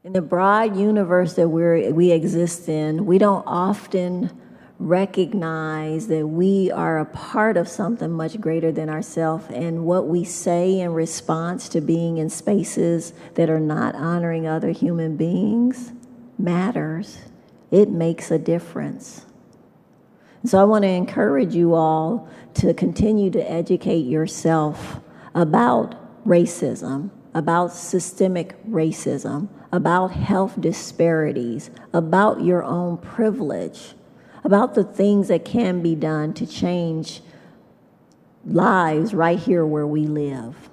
In the broad universe that we exist in, we don't often recognize that we are a part of something much greater than ourselves, and what we say in response to being in spaces that are not honoring other human beings matters. It makes a difference. So I want to encourage you all to continue to educate yourself about racism, about systemic racism, about health disparities, about your own privilege, about the things that can be done to change lives right here where we live.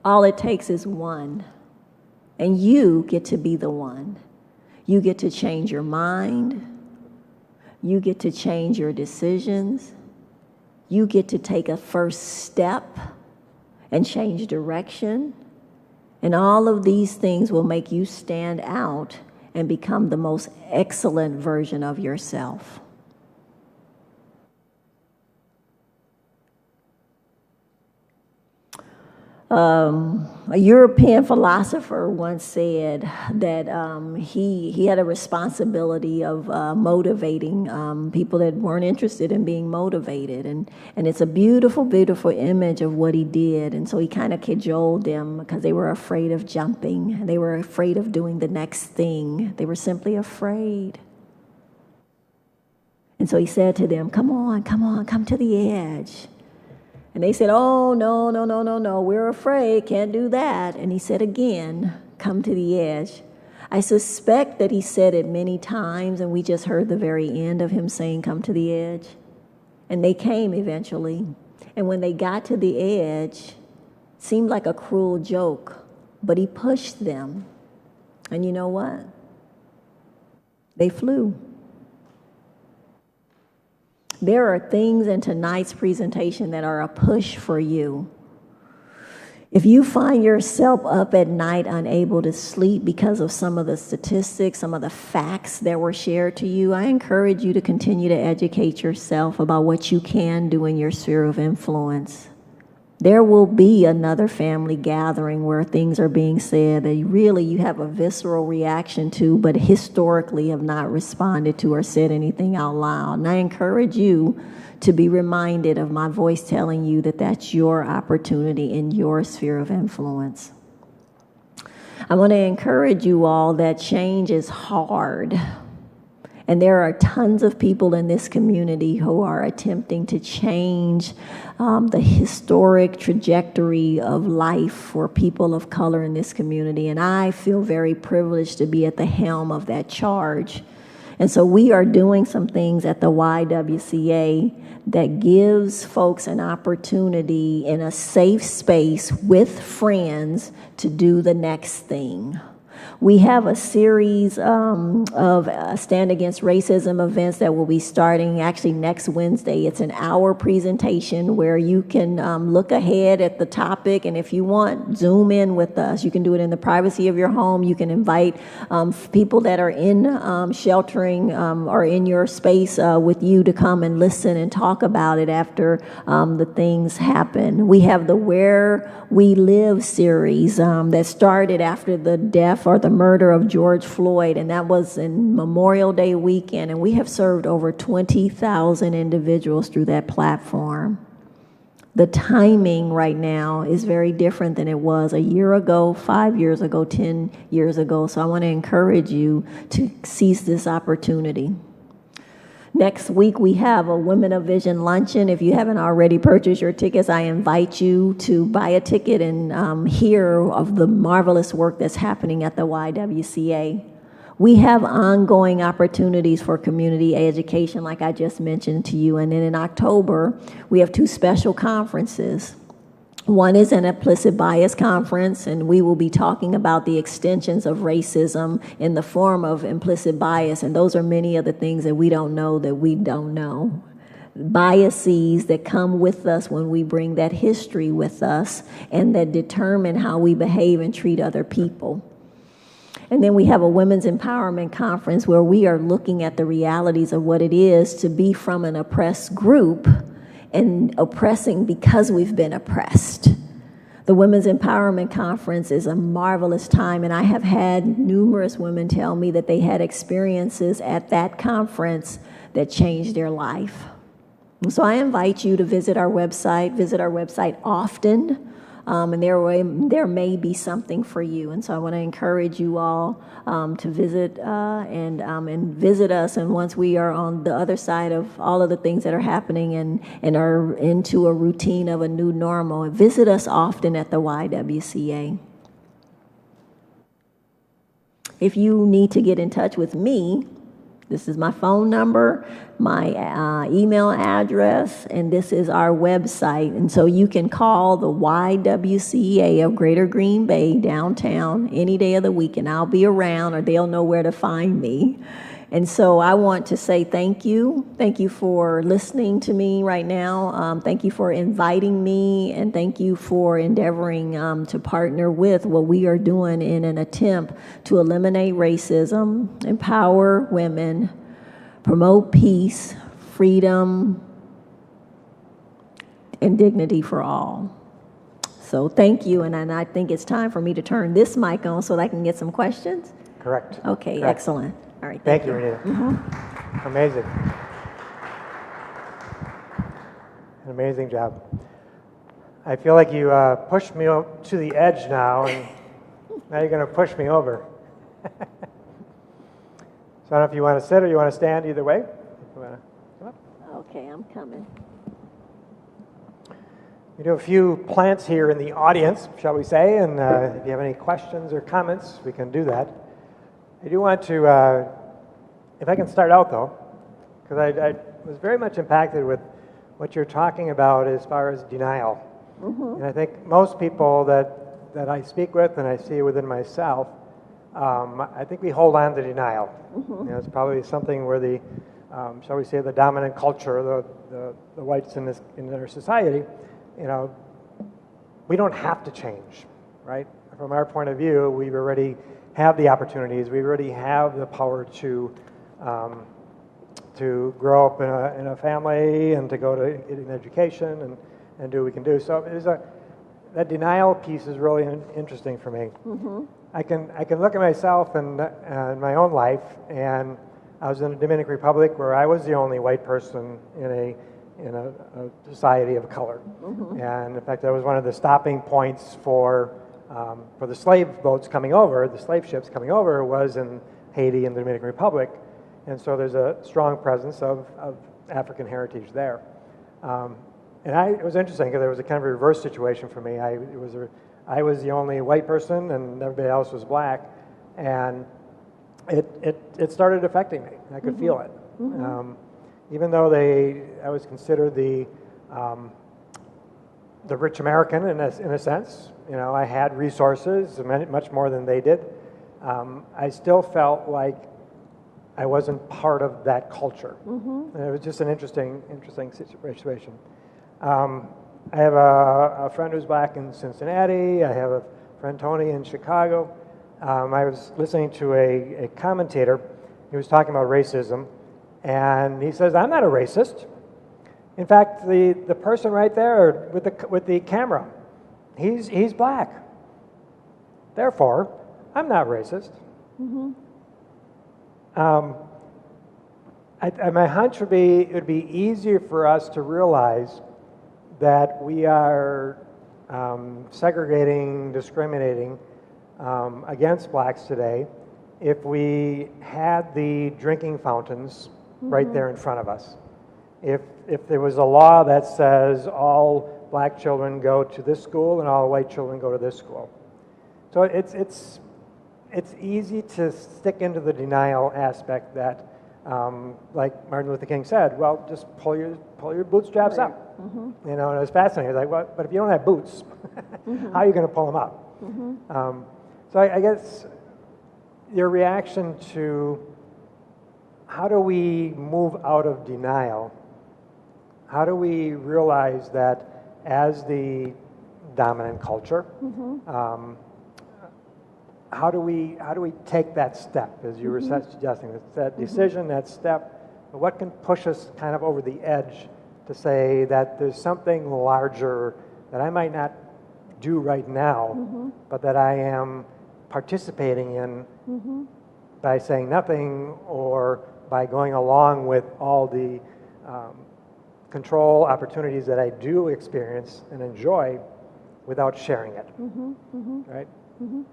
All it takes is one, and you get to be the one. You get to change your mind. You get to change your decisions. You get to take a first step and change direction. And all of these things will make you stand out and become the most excellent version of yourself. A European philosopher once said that he had a responsibility of motivating people that weren't interested in being motivated. And it's a beautiful, beautiful image of what he did. And so he kind of cajoled them because they were afraid of jumping. They were afraid of doing the next thing. They were simply afraid. And so he said to them, come on, come to the edge. And they said, oh, no, we're afraid, can't do that. And he said again, come to the edge. I suspect that he said it many times, and we just heard the very end of him saying, come to the edge. And they came eventually. And when they got to the edge, it seemed like a cruel joke, but he pushed them. And you know what? They flew. There are things in tonight's presentation that are a push for you. If you find yourself up at night unable to sleep because of some of the statistics, some of the facts that were shared to you, I encourage you to continue to educate yourself about what you can do in your sphere of influence. There will be another family gathering where things are being said that really you have a visceral reaction to, but historically have not responded to or said anything out loud. And I encourage you to be reminded of my voice telling you that that's your opportunity in your sphere of influence. I want to encourage you all that change is hard. And there are tons of people in this community who are attempting to change the historic trajectory of life for people of color in this community. And I feel very privileged to be at the helm of that charge. And so we are doing some things at the YWCA that gives folks an opportunity in a safe space with friends to do the next thing. We have a series of Stand Against Racism events that will be starting actually next Wednesday. It's an hour presentation where you can look ahead at the topic, and if you want, Zoom in with us. You can do it in the privacy of your home. You can invite people that are in sheltering or in your space with you to come and listen and talk about it after the things happen. We have the Where We Live series that started after the death or the murder of George Floyd, and that was in Memorial Day weekend, and we have served over 20,000 individuals through that platform. The timing right now is very different than it was a year ago, 5 years ago, 10 years ago, so I want to encourage you to seize this opportunity. Next week, we have a Women of Vision Luncheon. If you haven't already purchased your tickets, I invite you to buy a ticket and hear of the marvelous work that's happening at the YWCA. We have ongoing opportunities for community education, like I just mentioned to you. And then in October, we have two special conferences. One is an implicit bias conference, and we will be talking about the extensions of racism in the form of implicit bias, and those are many of the things that we don't know that we don't know. Biases that come with us when we bring that history with us and that determine how we behave and treat other people. And then we have a women's empowerment conference where we are looking at the realities of what it is to be from an oppressed group and oppressing because we've been oppressed. The Women's Empowerment Conference is a marvelous time, and I have had numerous women tell me that they had experiences at that conference that changed their life. And so I invite you to visit our website often, and there may be something for you. And so I want to encourage you all to visit and visit us. And once we are on the other side of all of the things that are happening and are into a routine of a new normal, visit us often at the YWCA. If you need to get in touch with me, this is my phone number, my email address, and this is our website. And so you can call the YWCA of Greater Green Bay downtown any day of the week, and I'll be around, or they'll know where to find me. And so I want to say thank you. Thank you for listening to me right now. Thank you for inviting me, and thank you for endeavoring to partner with what we are doing in an attempt to eliminate racism, empower women, promote peace, freedom, and dignity for all. So thank you, and I think it's time for me to turn this mic on so that I can get some questions.
Correct.
Okay,
Correct.
excellent. All right,
Thank you, Renita. Amazing. An amazing job. I feel like you pushed me to the edge now, and now you're going to push me over. So I don't know if you want to sit or you want to stand, either way. If you want to come up.
Okay, I'm coming.
We do a few plants here in the audience, shall we say, and if you have any questions or comments, we can do that. I do want to, if I can start out though, because I was very much impacted with what you're talking about as far as denial. And I think most people that I speak with and I see within myself, I think we hold on to denial. You know, it's probably something where the, shall we say, the dominant culture, the whites in our society, you know, we don't have to change, right? From our point of view, we've already have the opportunities. We already have the power to grow up in a family and to go to get an education and do what we can do. So that denial piece is really interesting for me. I can look at myself and my own life, and I was in the Dominican Republic where I was the only white person in a society of color. And in fact, that was one of the stopping points for the slave boats coming over, the slave ships coming over, was in Haiti and the Dominican Republic. And so there's a strong presence of African heritage there. And it was interesting because there was a kind of a reverse situation for me. I was the only white person and everybody else was black. And it started affecting me. I could feel it. Even though I was considered the rich American in a sense. You know, I had resources, much more than they did. I still felt like I wasn't part of that culture. And it was just an interesting situation. I have a friend who's black in Cincinnati. I have a friend, Tony, in Chicago. I was listening to a commentator. He was talking about racism, and he says, "I'm not a racist. In fact, the person right there with the camera, he's black. Therefore, I'm not racist." My hunch would be it would be easier for us to realize that we are segregating, discriminating against blacks today if we had the drinking fountains right there in front of us. If there was a law that says all black children go to this school and all white children go to this school. So it's easy to stick into the denial aspect that, like Martin Luther King said, well, just pull your bootstraps up. You know, and it was fascinating. It was like, well, but if you don't have boots, how are you going to pull them up? So I guess your reaction to how do we move out of denial? How do we realize that as the dominant culture, how do we take that step, as you were suggesting? It's that decision, that step. What can push us kind of over the edge to say that there's something larger that I might not do right now, but that I am participating in by saying nothing or by going along with all the control opportunities that I do experience and enjoy without sharing it. Right? Does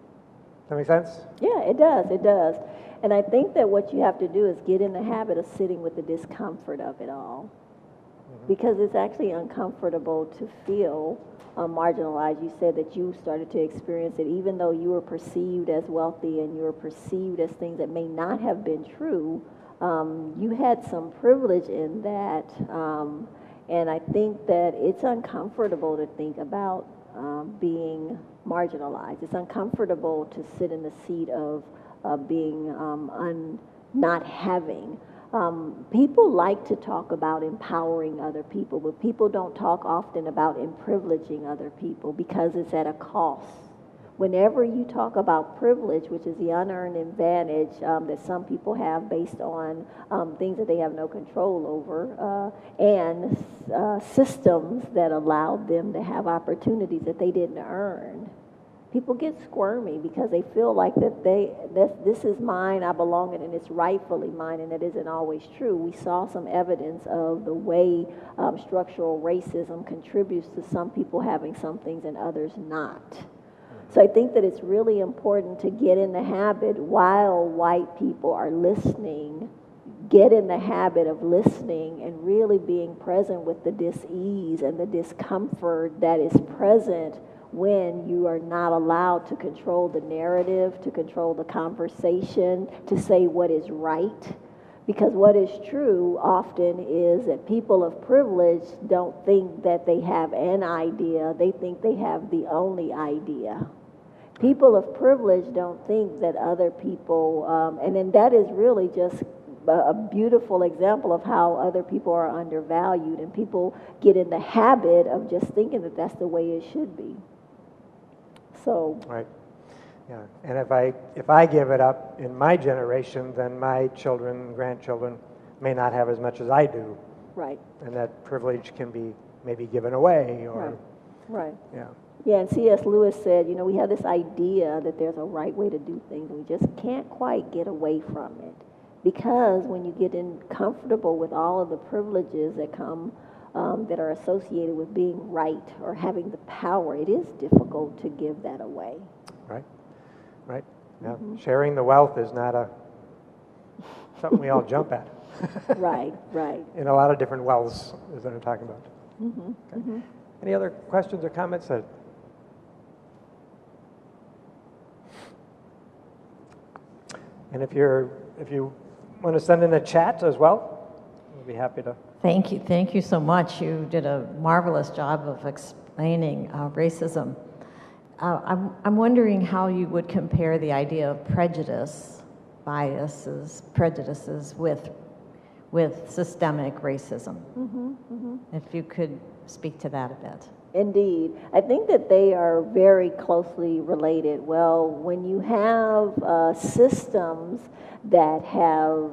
that make sense?
Yeah, it does. It does. And I think that what you have to do is get in the habit of sitting with the discomfort of it all. Because it's actually uncomfortable to feel marginalized. You said that you started to experience it even though you were perceived as wealthy and you were perceived as things that may not have been true. You had some privilege in that. And I think that it's uncomfortable to think about being marginalized. It's uncomfortable to sit in the seat of being not having. People like to talk about empowering other people, but people don't talk often about privileging other people because it's at a cost. Whenever you talk about privilege, which is the unearned advantage that some people have based on things that they have no control over, and systems that allowed them to have opportunities that they didn't earn, people get squirmy because they feel like that this is mine, I belong in, and it's rightfully mine, and it isn't always true. We saw some evidence of the way structural racism contributes to some people having some things and others not. So I think that it's really important to get in the habit while white people are listening, get in the habit of listening and really being present with the dis-ease and the discomfort that is present when you are not allowed to control the narrative, to control the conversation, to say what is right. Because what is true often is that people of privilege don't think that they have an idea, they think they have the only idea. People of privilege don't think that other people, and then that is really just a beautiful example of how other people are undervalued, and people get in the habit of just thinking that that's the way it should be. So. Right.
Yeah, and if I give it up in my generation, then my children, grandchildren may not have as much as I do.
Right.
And that privilege can be maybe given away or.
Right.
Yeah.
Yeah, and C.S. Lewis said, we have this idea that there's a right way to do things, and we just can't quite get away from it. Because when you get comfortable with all of the privileges that come, that are associated with being right or having the power, it is difficult to give that away.
Right. Right. Yeah. Sharing the wealth is not something we all jump at.
Right.
In a lot of different wells is what I'm talking about. Okay. Any other questions or comments? And if you want to send in a chat as well, we'll be happy to.
Thank you so much. You did a marvelous job of explaining racism. I'm wondering how you would compare the idea of prejudices with systemic racism. If you could speak to that a bit.
Indeed. I think that they are very closely related. Well, when you have systems that have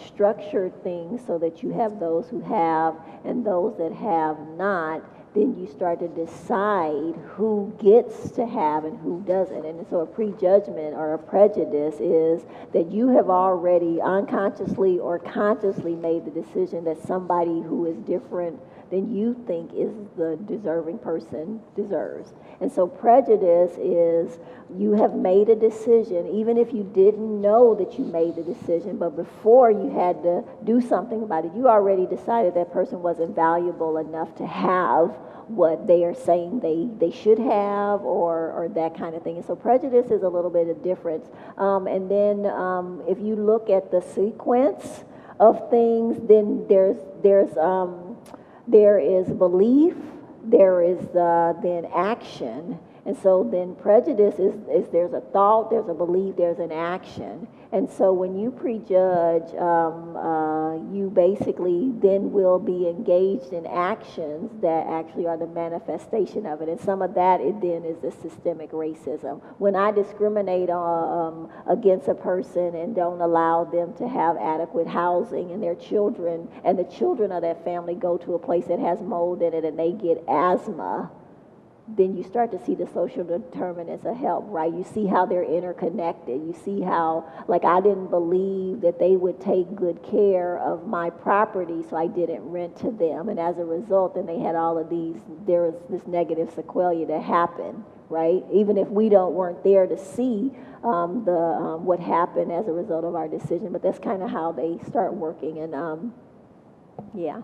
structured things so that you have those who have and those that have not, then you start to decide who gets to have and who doesn't. And so a prejudgment or a prejudice is that you have already unconsciously or consciously made the decision that somebody who is different than you think is the deserving person deserves. And so prejudice is you have made a decision, even if you didn't know that you made the decision, but before you had to do something about it, you already decided that person wasn't valuable enough to have what they are saying they should have or that kind of thing. And so prejudice is a little bit of difference. And then if you look at the sequence of things, then there is belief, there is then action, And so then prejudice is there's a thought, there's a belief, there's an action. And so when you prejudge, you basically then will be engaged in actions that actually are the manifestation of it. And some of that then is the systemic racism. When I discriminate against a person and don't allow them to have adequate housing, and their children and the children of that family go to a place that has mold in it and they get asthma, then you start to see the social determinants of health, right? You see how they're interconnected. You see how, like, I didn't believe that they would take good care of my property, so I didn't rent to them. And as a result, then they had all of there was this negative sequelae that happened, right? Even if we weren't there to see what happened as a result of our decision, but that's kind of how they start working. And yeah.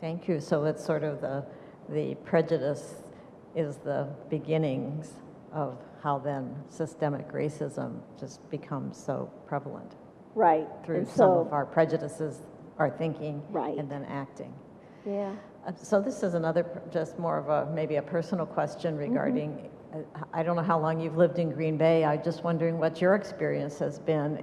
Thank you. So it's sort of the prejudice is the beginnings of how then systemic racism just becomes so prevalent.
Right.
Through some of our prejudices, our thinking,
right,
and then acting.
Yeah.
So this is another, just more of maybe a personal question regarding, I don't know how long you've lived in Green Bay. I'm just wondering what your experience has been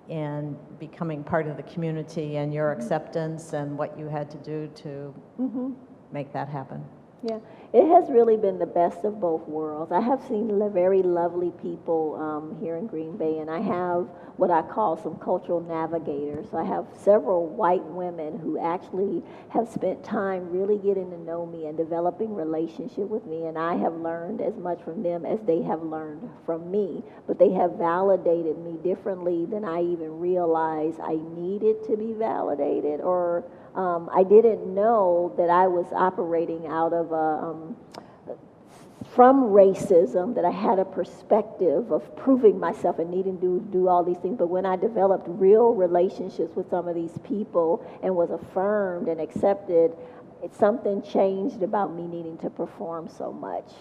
in becoming part of the community and your acceptance and what you had to do to make that happen.
Yeah, it has really been the best of both worlds. I have seen very lovely people here in Green Bay, and I have what I call some cultural navigators. So I have several white women who actually have spent time really getting to know me and developing relationship with me, and I have learned as much from them as they have learned from me. But they have validated me differently than I even realized I needed to be validated, or I didn't know that I was operating out of from racism, that I had a perspective of proving myself and needing to do all these things. But when I developed real relationships with some of these people and was affirmed and accepted, something changed about me needing to perform so much.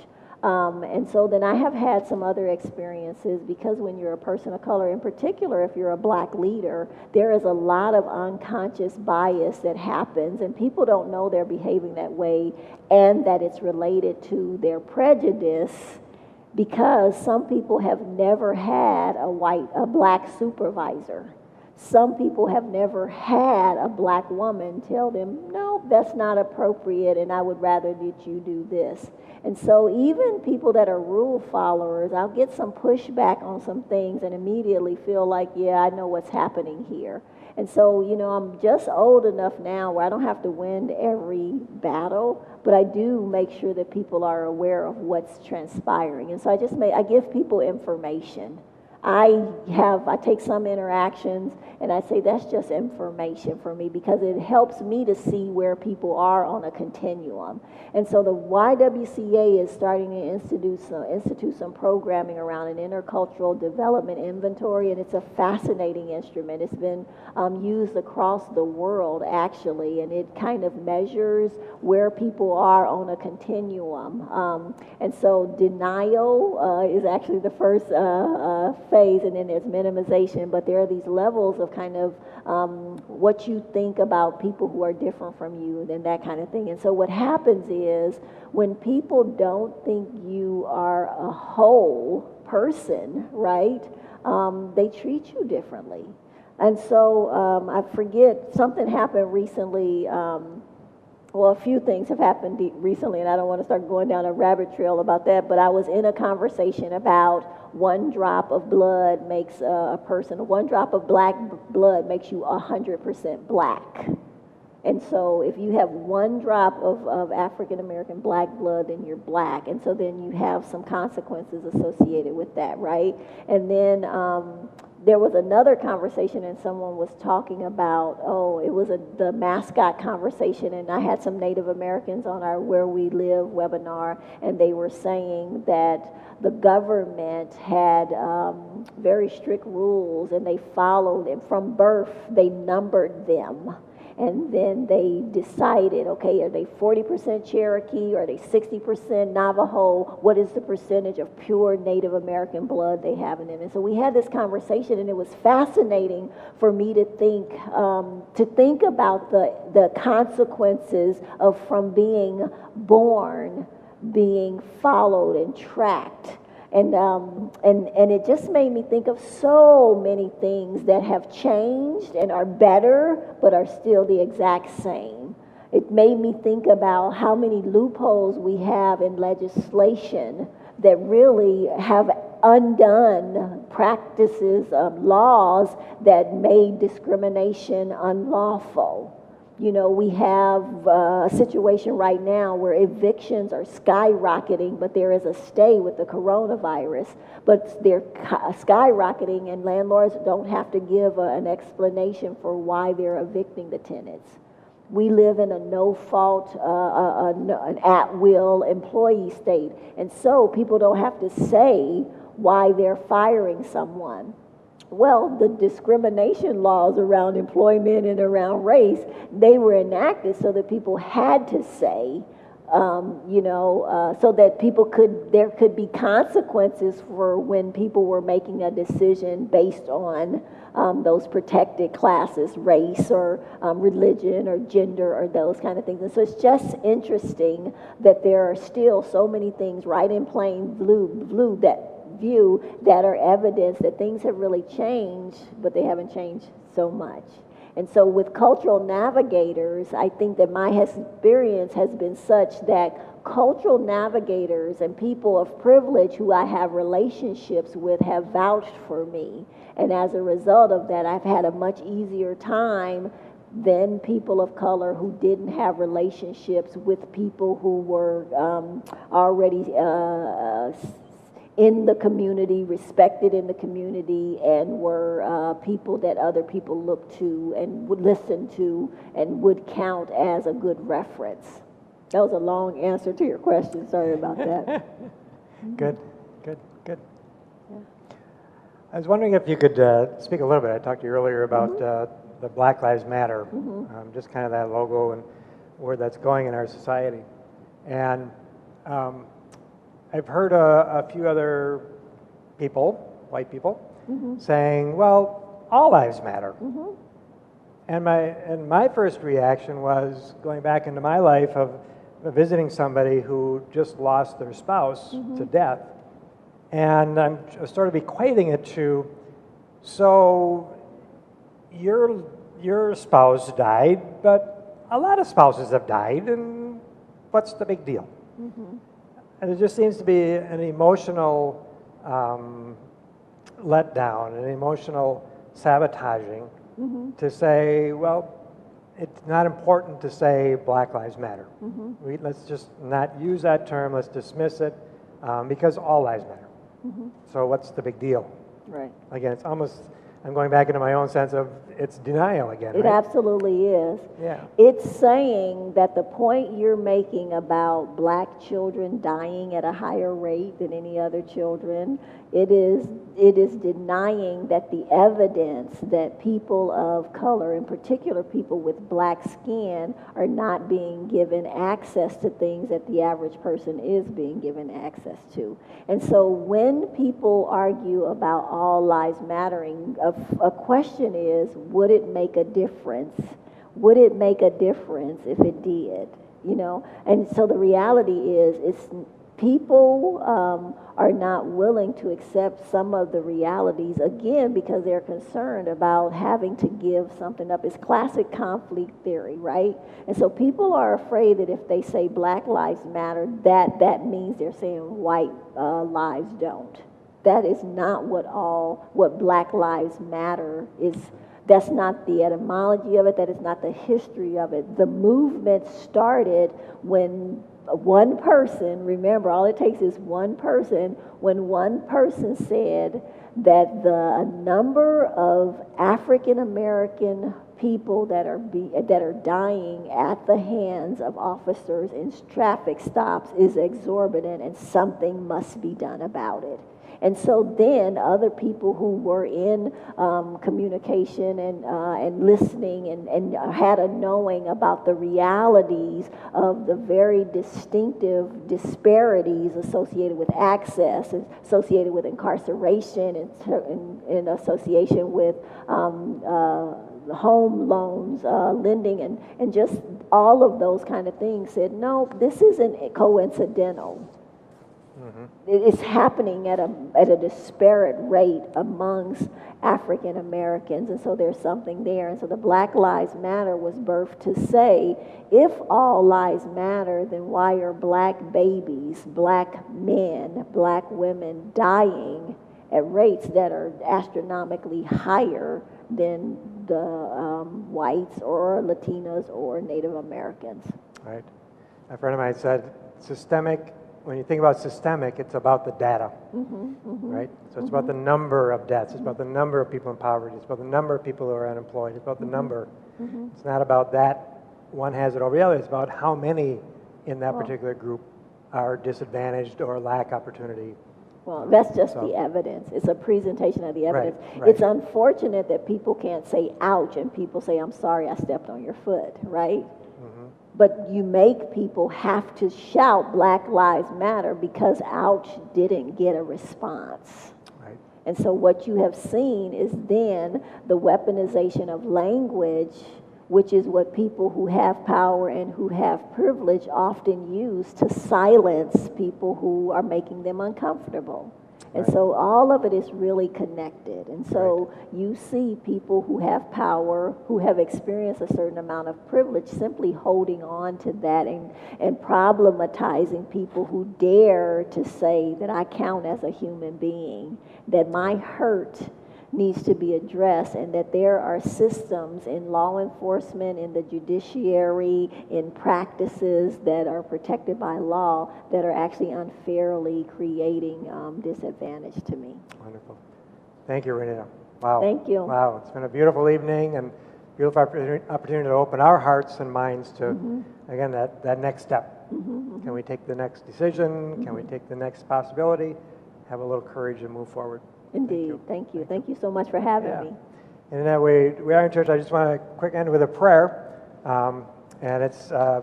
And so then I have had some other experiences, because when you're a person of color, in particular if you're a black leader, there is a lot of unconscious bias that happens, and people don't know they're behaving that way and that it's related to their prejudice, because some people have never had a black supervisor. Some people have never had a black woman tell them, no, that's not appropriate, and I would rather that you do this. And so even people that are rule followers, I'll get some pushback on some things and immediately feel like, yeah, I know what's happening here. And so, I'm just old enough now where I don't have to win every battle, but I do make sure that people are aware of what's transpiring. And so I give people information. I take some interactions and I say that's just information for me, because it helps me to see where people are on a continuum. And so the YWCA is starting to institute some programming around an intercultural development inventory, and it's a fascinating instrument. It's been used across the world, actually, and it kind of measures where people are on a continuum. And so denial is actually the first phase, and then there's minimization, but there are these levels of kind of what you think about people who are different from you and that kind of thing. And so what happens is when people don't think you are a whole person, right, they treat you differently. And so I forget, something happened recently. Well, a few things have happened recently, and I don't want to start going down a rabbit trail about that, but I was in a conversation about one drop of blood makes one drop of black blood makes you 100% black. And so if you have one drop of African-American black blood, then you're black. And so then you have some consequences associated with that, right? And then there was another conversation, and someone was talking about, it was the mascot conversation, and I had some Native Americans on our Where We Live webinar, and they were saying that the government had very strict rules, and they followed them. From birth, they numbered them. And then they decided, okay, are they 40% Cherokee? Are they 60% Navajo? What is the percentage of pure Native American blood they have in them? And so we had this conversation, and it was fascinating for me to think about the consequences of from being born being followed and tracked. And it just made me think of so many things that have changed and are better, but are still the exact same. It made me think about how many loopholes we have in legislation that really have undone practices, laws that made discrimination unlawful. You know, we have a situation right now where evictions are skyrocketing, but there is a stay with the coronavirus. But they're skyrocketing, and landlords don't have to give an explanation for why they're evicting the tenants. We live in a no-fault, an at-will employee state. And so people don't have to say why they're firing someone. Well, the discrimination laws around employment and around race, they were enacted so that people had to say, so that there could be consequences for when people were making a decision based on those protected classes, race or religion or gender or those kind of things. And so it's just interesting that there are still so many things right in plain blue that are evidence that things have really changed, but they haven't changed so much. And so with cultural navigators, I think that my experience has been such that cultural navigators and people of privilege who I have relationships with have vouched for me. And as a result of that, I've had a much easier time than people of color who didn't have relationships with people who were already in the community, respected in the community, and were people that other people looked to and would listen to and would count as a good reference. That was a long answer to your question. Sorry about that.
Good. Yeah. I was wondering if you could speak a little bit. I talked to you earlier about the Black Lives Matter, just kind of that logo and where that's going in our society. And I've heard a few other people, white people, saying, well, all lives matter. And my first reaction was going back into my life of visiting somebody who just lost their spouse to death. And I'm sort of equating it to, so your spouse died, but a lot of spouses have died, and what's the big deal? And it just seems to be an emotional letdown, an emotional sabotaging to say, well, it's not important to say Black Lives Matter. Let's just not use that term, let's dismiss it, because all lives matter. So what's the big deal?
Right.
Again, it's almost, I'm going back into my own sense of it's denial again,
It
right?
absolutely is.
Yeah.
It's saying that the point you're making about black children dying at a higher rate than any other children, it is denying that the evidence that people of color, in particular people with black skin, are not being given access to things that the average person is being given access to. And so when people argue about all lives mattering, a question is, would it make a difference? Would it make a difference if it did? You know? And so the reality is, people are not willing to accept some of the realities, again, because they're concerned about having to give something up. It's classic conflict theory, right? And so people are afraid that if they say Black Lives Matter, that means they're saying white lives don't. That is not what Black Lives Matter is. That's not the etymology of it. That is not the history of it. The movement started when one person, remember, all it takes is one person, when one person said that the number of African American people that are dying at the hands of officers in traffic stops is exorbitant and something must be done about it. And so then other people who were in communication and listening and had a knowing about the realities of the very distinctive disparities associated with access, associated with incarceration, and in association with home loans, lending, and just all of those kind of things said, no, this isn't coincidental. It's happening at a disparate rate amongst African Americans, and so there's something there. And so the Black Lives Matter was birthed to say, if all lives matter, then why are black babies, black men, black women dying at rates that are astronomically higher than the whites or Latinos or Native Americans?
Right. A friend of mine said, systemic. When you think about systemic, it's about the data, right? So it's about the number of deaths. It's about the number of people in poverty. It's about the number of people who are unemployed. It's about the number. It's not about that one has it over the other. It's about how many in that particular group are disadvantaged or lack opportunity.
Well, that's just the evidence. It's a presentation of the evidence.
Right.
It's unfortunate that people can't say ouch and people say, I'm sorry I stepped on your foot, right? But you make people have to shout Black Lives Matter because ouch didn't get a response.
Right.
And so what you have seen is then the weaponization of language, which is what people who have power and who have privilege often use to silence people who are making them uncomfortable. And so all of it is really connected. And so you see people who have power, who have experienced a certain amount of privilege, simply holding on to that and problematizing people who dare to say that I count as a human being, that my hurt needs to be addressed, and that there are systems in law enforcement, in the judiciary, in practices that are protected by law that are actually unfairly creating disadvantage to me.
Wonderful. Thank you, Renita. Wow.
Thank you.
Wow, it's been a beautiful evening and beautiful opportunity to open our hearts and minds to, again, that next step. Can we take the next decision? Can we take the next possibility? Have a little courage and move forward.
Indeed. Thank you. Thank you so much for having me.
And then we are in church. I just want to quick end with a prayer. And it's a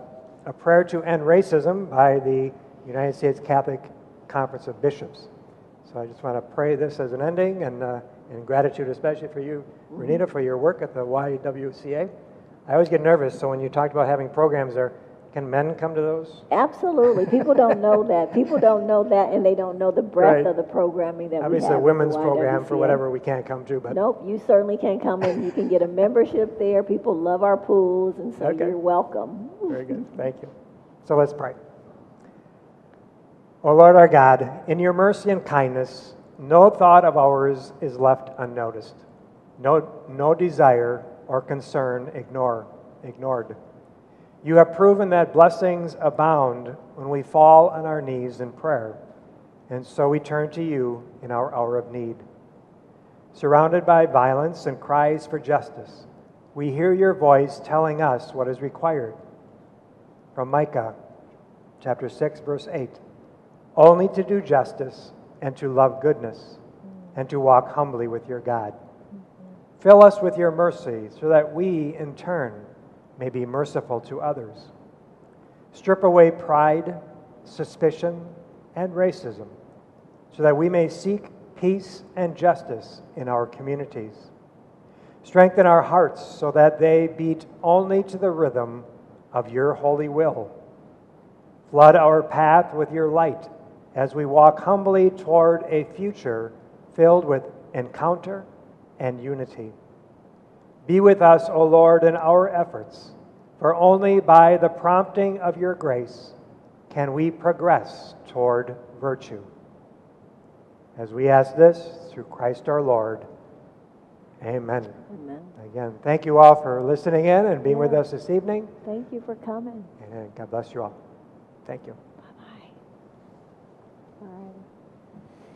prayer to end racism by the United States Catholic Conference of Bishops. So I just want to pray this as an ending, and in gratitude especially for you, Renita, for your work at the YWCA. I always get nervous, so when you talked about having programs there, can men come to those?
Absolutely. People don't know that. People don't know that, and they don't know the breadth of the programming that
Obviously,
we have.
Obviously, a women's
at the
program for
YWCA.
whatever we can't come to. But
nope, you certainly can come and you can get a membership there. People love our pools, and so you're welcome.
Very good. Thank you. So let's pray. O Lord our God, in your mercy and kindness, no thought of ours is left unnoticed. No desire or concern ignored. You have proven that blessings abound when we fall on our knees in prayer, and so we turn to you in our hour of need. Surrounded by violence and cries for justice, we hear your voice telling us what is required. From Micah, chapter 6, verse 8, only to do justice and to love goodness and to walk humbly with your God. Fill us with your mercy so that we, in turn, may be merciful to others. Strip away pride, suspicion, and racism so that we may seek peace and justice in our communities. Strengthen our hearts so that they beat only to the rhythm of your holy will. Flood our path with your light as we walk humbly toward a future filled with encounter and unity. Be with us, O Lord, in our efforts, for only by the prompting of your grace can we progress toward virtue. As we ask this through Christ our Lord, amen.
Amen.
Again, thank you all for listening in and being with us this evening.
Thank you for coming.
And God bless you all. Thank you.